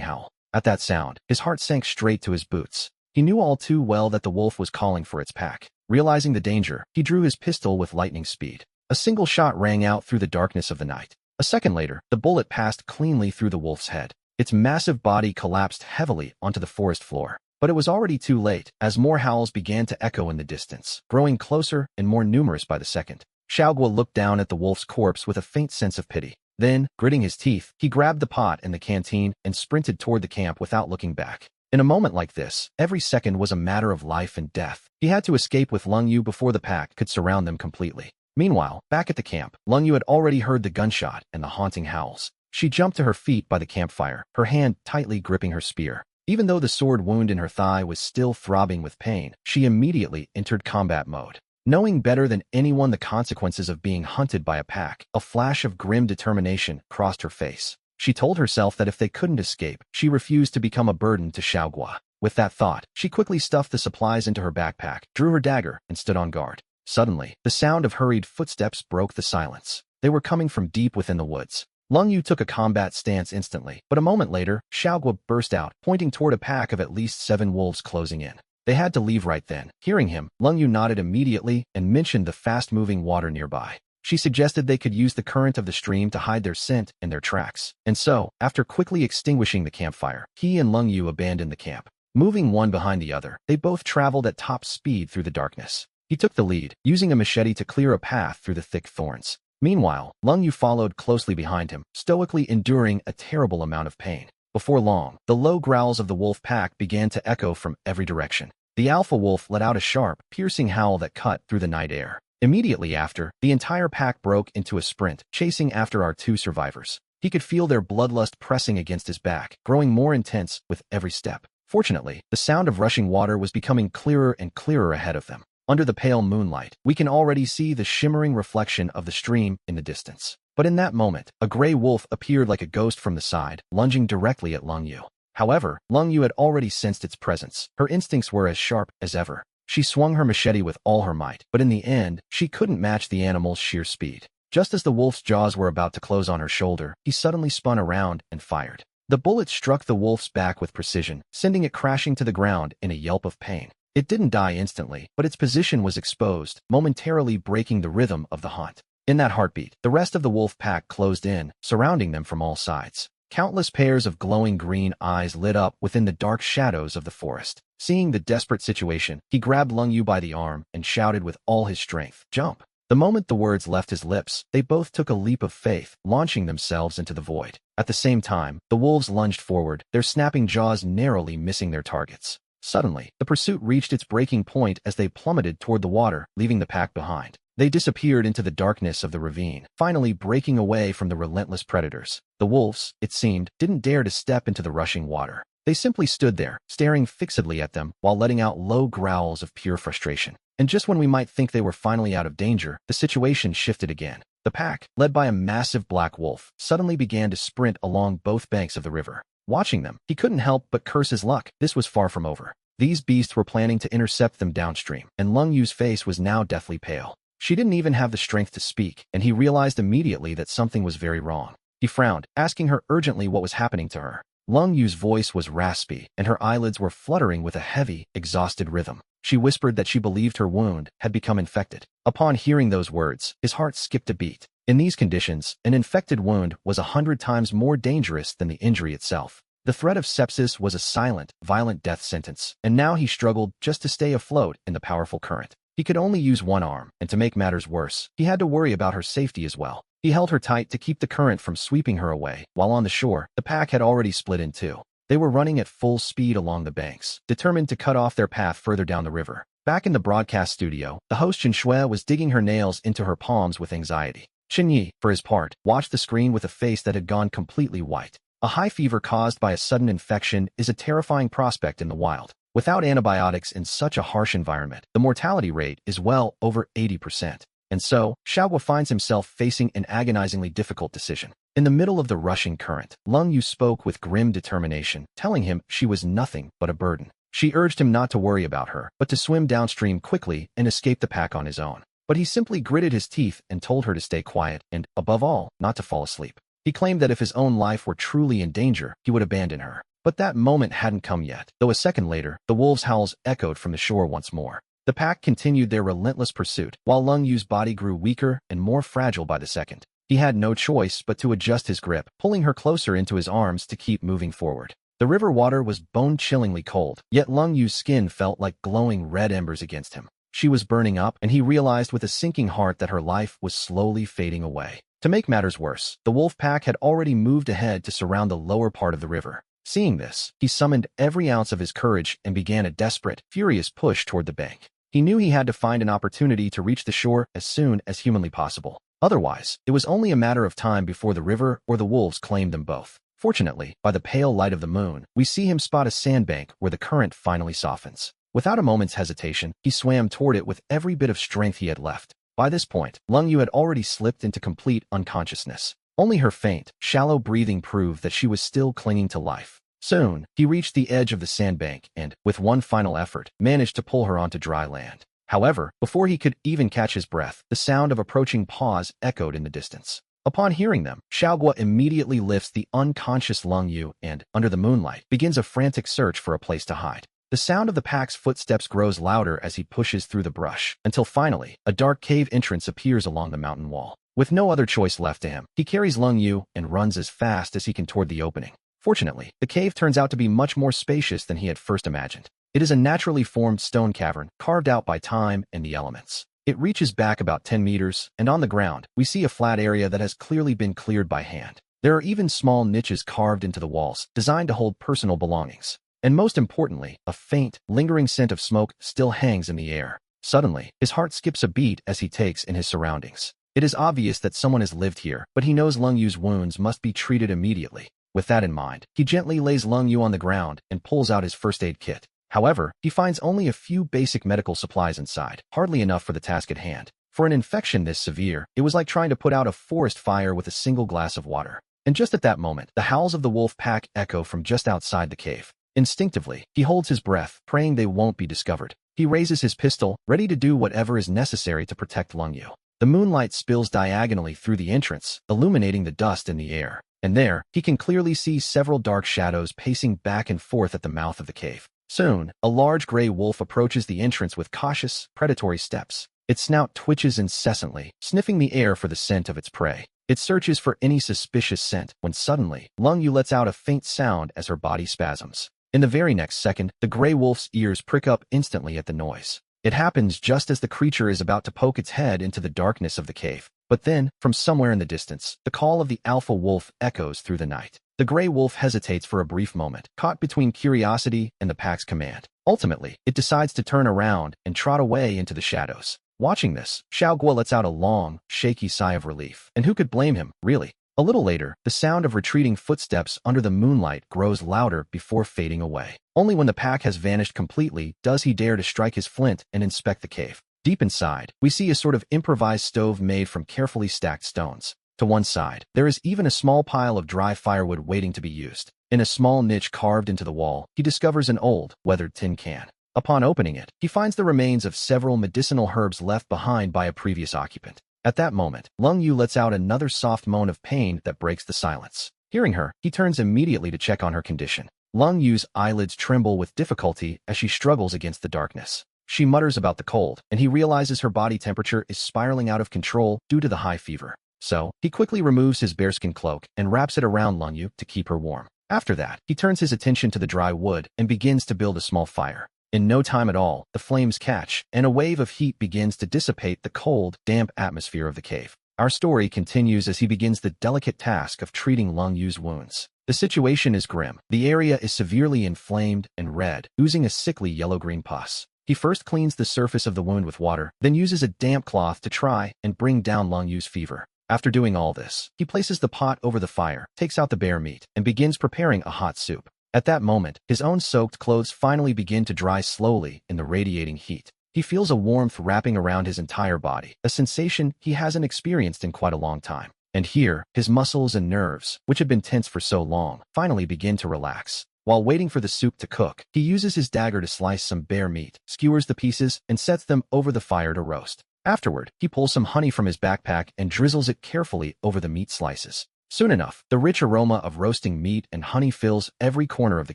howl. At that sound, his heart sank straight to his boots. He knew all too well that the wolf was calling for its pack. Realizing the danger, he drew his pistol with lightning speed. A single shot rang out through the darkness of the night. A second later, the bullet passed cleanly through the wolf's head. Its massive body collapsed heavily onto the forest floor. But it was already too late, as more howls began to echo in the distance, growing closer and more numerous by the second. Xiaoguo looked down at the wolf's corpse with a faint sense of pity. Then, gritting his teeth, he grabbed the pot and the canteen and sprinted toward the camp without looking back. In a moment like this, every second was a matter of life and death. He had to escape with Leng Yu before the pack could surround them completely. Meanwhile, back at the camp, Leng Yu had already heard the gunshot and the haunting howls. She jumped to her feet by the campfire, her hand tightly gripping her spear. Even though the sword wound in her thigh was still throbbing with pain, she immediately entered combat mode. Knowing better than anyone the consequences of being hunted by a pack, a flash of grim determination crossed her face. She told herself that if they couldn't escape, she refused to become a burden to Xiaoguo. With that thought, she quickly stuffed the supplies into her backpack, drew her dagger, and stood on guard. Suddenly, the sound of hurried footsteps broke the silence. They were coming from deep within the woods. Leng Yu took a combat stance instantly, but a moment later, Xiaoguo burst out, pointing toward a pack of at least 7 wolves closing in. They had to leave right then. Hearing him, Leng Yu nodded immediately and mentioned the fast-moving water nearby. She suggested they could use the current of the stream to hide their scent and their tracks. And so, after quickly extinguishing the campfire, he and Leng Yu abandoned the camp. Moving one behind the other, they both traveled at top speed through the darkness. He took the lead, using a machete to clear a path through the thick thorns. Meanwhile, Leng Yu followed closely behind him, stoically enduring a terrible amount of pain. Before long, the low growls of the wolf pack began to echo from every direction. The alpha wolf let out a sharp, piercing howl that cut through the night air. Immediately after, the entire pack broke into a sprint, chasing after our 2 survivors. He could feel their bloodlust pressing against his back, growing more intense with every step. Fortunately, the sound of rushing water was becoming clearer and clearer ahead of them. Under the pale moonlight, we can already see the shimmering reflection of the stream in the distance. But in that moment, a gray wolf appeared like a ghost from the side, lunging directly at Leng Yu. However, Leng Yu had already sensed its presence. Her instincts were as sharp as ever. She swung her machete with all her might, but in the end, she couldn't match the animal's sheer speed. Just as the wolf's jaws were about to close on her shoulder, he suddenly spun around and fired. The bullet struck the wolf's back with precision, sending it crashing to the ground in a yelp of pain. It didn't die instantly, but its position was exposed, momentarily breaking the rhythm of the hunt. In that heartbeat, the rest of the wolf pack closed in, surrounding them from all sides. Countless pairs of glowing green eyes lit up within the dark shadows of the forest. Seeing the desperate situation, he grabbed Leng Yu by the arm and shouted with all his strength, "Jump!" The moment the words left his lips, they both took a leap of faith, launching themselves into the void. At the same time, the wolves lunged forward, their snapping jaws narrowly missing their targets. Suddenly, the pursuit reached its breaking point as they plummeted toward the water, leaving the pack behind. They disappeared into the darkness of the ravine, finally breaking away from the relentless predators. The wolves, it seemed, didn't dare to step into the rushing water. They simply stood there, staring fixedly at them while letting out low growls of pure frustration. And just when we might think they were finally out of danger, the situation shifted again. The pack, led by a massive black wolf, suddenly began to sprint along both banks of the river. Watching them, he couldn't help but curse his luck. This was far from over. These beasts were planning to intercept them downstream, and Leng Yu's face was now deathly pale. She didn't even have the strength to speak, and he realized immediately that something was very wrong. He frowned, asking her urgently what was happening to her. Leng Yu's voice was raspy, and her eyelids were fluttering with a heavy, exhausted rhythm. She whispered that she believed her wound had become infected. Upon hearing those words, his heart skipped a beat. In these conditions, an infected wound was 100 times more dangerous than the injury itself. The threat of sepsis was a silent, violent death sentence, and now he struggled just to stay afloat in the powerful current. He could only use one arm, and to make matters worse, he had to worry about her safety as well. He held her tight to keep the current from sweeping her away, while on the shore, the pack had already split in two. They were running at full speed along the banks, determined to cut off their path further down the river. Back in the broadcast studio, the host Chen Shui was digging her nails into her palms with anxiety. Chen Yi, for his part, watched the screen with a face that had gone completely white. A high fever caused by a sudden infection is a terrifying prospect in the wild. Without antibiotics in such a harsh environment, the mortality rate is well over 80%. And so, Xiaoguo finds himself facing an agonizingly difficult decision. In the middle of the rushing current, Leng Yu spoke with grim determination, telling him she was nothing but a burden. She urged him not to worry about her, but to swim downstream quickly and escape the pack on his own. But he simply gritted his teeth and told her to stay quiet and, above all, not to fall asleep. He claimed that if his own life were truly in danger, he would abandon her. But that moment hadn't come yet, though a second later, the wolves' howls echoed from the shore once more. The pack continued their relentless pursuit, while Leng Yu's body grew weaker and more fragile by the second. He had no choice but to adjust his grip, pulling her closer into his arms to keep moving forward. The river water was bone-chillingly cold, yet Leng Yu's skin felt like glowing red embers against him. She was burning up, and he realized with a sinking heart that her life was slowly fading away. To make matters worse, the wolf pack had already moved ahead to surround the lower part of the river. Seeing this, he summoned every ounce of his courage and began a desperate, furious push toward the bank. He knew he had to find an opportunity to reach the shore as soon as humanly possible. Otherwise, it was only a matter of time before the river or the wolves claimed them both. Fortunately, by the pale light of the moon, we see him spot a sandbank where the current finally softens. Without a moment's hesitation, he swam toward it with every bit of strength he had left. By this point, Leng Yu had already slipped into complete unconsciousness. Only her faint, shallow breathing proved that she was still clinging to life. Soon, he reached the edge of the sandbank and, with one final effort, managed to pull her onto dry land. However, before he could even catch his breath, the sound of approaching paws echoed in the distance. Upon hearing them, Xiaoguo immediately lifts the unconscious Leng Yu and, under the moonlight, begins a frantic search for a place to hide. The sound of the pack's footsteps grows louder as he pushes through the brush, until finally, a dark cave entrance appears along the mountain wall. With no other choice left to him, he carries Leng Yu and runs as fast as he can toward the opening. Fortunately, the cave turns out to be much more spacious than he had first imagined. It is a naturally formed stone cavern, carved out by time and the elements. It reaches back about 10 meters, and on the ground, we see a flat area that has clearly been cleared by hand. There are even small niches carved into the walls, designed to hold personal belongings. And most importantly, a faint, lingering scent of smoke still hangs in the air. Suddenly, his heart skips a beat as he takes in his surroundings. It is obvious that someone has lived here, but he knows Leng Yu's wounds must be treated immediately. With that in mind, he gently lays Leng Yu on the ground and pulls out his first aid kit. However, he finds only a few basic medical supplies inside, hardly enough for the task at hand. For an infection this severe, it was like trying to put out a forest fire with a single glass of water. And just at that moment, the howls of the wolf pack echo from just outside the cave. Instinctively, he holds his breath, praying they won't be discovered. He raises his pistol, ready to do whatever is necessary to protect Leng Yu. The moonlight spills diagonally through the entrance, illuminating the dust in the air. And there, he can clearly see several dark shadows pacing back and forth at the mouth of the cave. Soon, a large gray wolf approaches the entrance with cautious, predatory steps. Its snout twitches incessantly, sniffing the air for the scent of its prey. It searches for any suspicious scent, when suddenly, Leng Yu lets out a faint sound as her body spasms. In the very next second, the gray wolf's ears prick up instantly at the noise. It happens just as the creature is about to poke its head into the darkness of the cave. But then, from somewhere in the distance, the call of the alpha wolf echoes through the night. The gray wolf hesitates for a brief moment, caught between curiosity and the pack's command. Ultimately, it decides to turn around and trot away into the shadows. Watching this, Xiaoguo lets out a long, shaky sigh of relief. And who could blame him, really? A little later, the sound of retreating footsteps under the moonlight grows louder before fading away. Only when the pack has vanished completely does he dare to strike his flint and inspect the cave. Deep inside, we see a sort of improvised stove made from carefully stacked stones. To one side, there is even a small pile of dry firewood waiting to be used. In a small niche carved into the wall, he discovers an old, weathered tin can. Upon opening it, he finds the remains of several medicinal herbs left behind by a previous occupant. At that moment, Leng Yu lets out another soft moan of pain that breaks the silence. Hearing her, he turns immediately to check on her condition. Leng Yu's eyelids tremble with difficulty as she struggles against the darkness. She mutters about the cold, and he realizes her body temperature is spiraling out of control due to the high fever. So, he quickly removes his bearskin cloak and wraps it around Leng Yu to keep her warm. After that, he turns his attention to the dry wood and begins to build a small fire. In no time at all, the flames catch, and a wave of heat begins to dissipate the cold, damp atmosphere of the cave. Our story continues as he begins the delicate task of treating Lung Yu's wounds. The situation is grim. The area is severely inflamed and red, oozing a sickly yellow-green pus. He first cleans the surface of the wound with water, then uses a damp cloth to try and bring down Lung Yu's fever. After doing all this, he places the pot over the fire, takes out the bear meat, and begins preparing a hot soup. At that moment, his own soaked clothes finally begin to dry slowly in the radiating heat. He feels a warmth wrapping around his entire body, a sensation he hasn't experienced in quite a long time. And here, his muscles and nerves, which had been tense for so long, finally begin to relax. While waiting for the soup to cook, he uses his dagger to slice some bear meat, skewers the pieces, and sets them over the fire to roast. Afterward, he pulls some honey from his backpack and drizzles it carefully over the meat slices. Soon enough, the rich aroma of roasting meat and honey fills every corner of the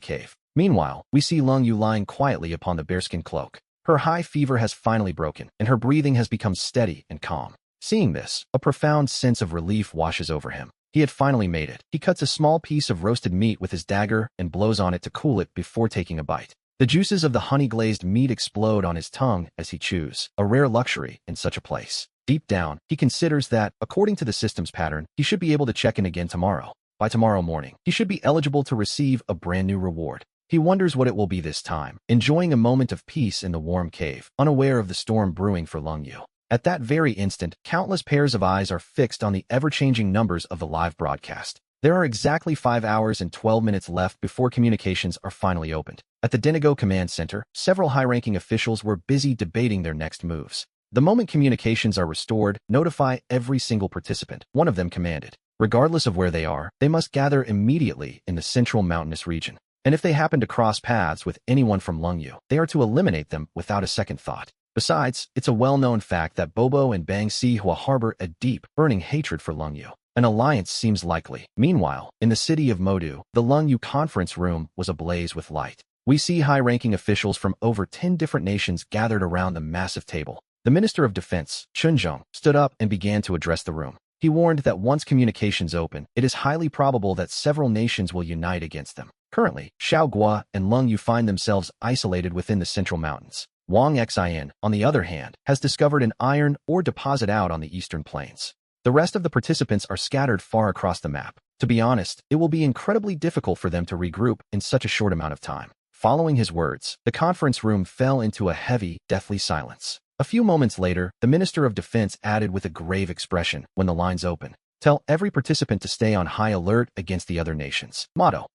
cave. Meanwhile, we see Lung Yu lying quietly upon the bearskin cloak. Her high fever has finally broken, and her breathing has become steady and calm. Seeing this, a profound sense of relief washes over him. He had finally made it. He cuts a small piece of roasted meat with his dagger and blows on it to cool it before taking a bite. The juices of the honey-glazed meat explode on his tongue as he chews, a rare luxury in such a place. Deep down, he considers that, according to the system's pattern, he should be able to check in again tomorrow. By tomorrow morning, he should be eligible to receive a brand new reward. He wonders what it will be this time, enjoying a moment of peace in the warm cave, unaware of the storm brewing for Lung Yu. At that very instant, countless pairs of eyes are fixed on the ever-changing numbers of the live broadcast. There are exactly 5 hours and 12 minutes left before communications are finally opened. At the Dinigo Command Center, several high-ranking officials were busy debating their next moves. The moment communications are restored, notify every single participant, one of them commanded. Regardless of where they are, they must gather immediately in the central mountainous region. And if they happen to cross paths with anyone from Lung Yu, they are to eliminate them without a second thought. Besides, it's a well-known fact that Bobo and Bang Si-hua harbor a deep, burning hatred for Lung Yu. An alliance seems likely. Meanwhile, in the city of Modu, the Lung Yu conference room was ablaze with light. We see high-ranking officials from over 10 different nations gathered around the massive table. The Minister of Defense, Chunjong, stood up and began to address the room. He warned that once communications open, it is highly probable that several nations will unite against them. Currently, Xiao Guo and Lung Yu find themselves isolated within the central mountains. Wang Xin, on the other hand, has discovered an iron ore deposit out on the eastern plains. The rest of the participants are scattered far across the map. To be honest, it will be incredibly difficult for them to regroup in such a short amount of time. Following his words, the conference room fell into a heavy, deathly silence. A few moments later, the Minister of Defense added with a grave expression when the lines open. Tell every participant to stay on high alert against the other nations. Motto: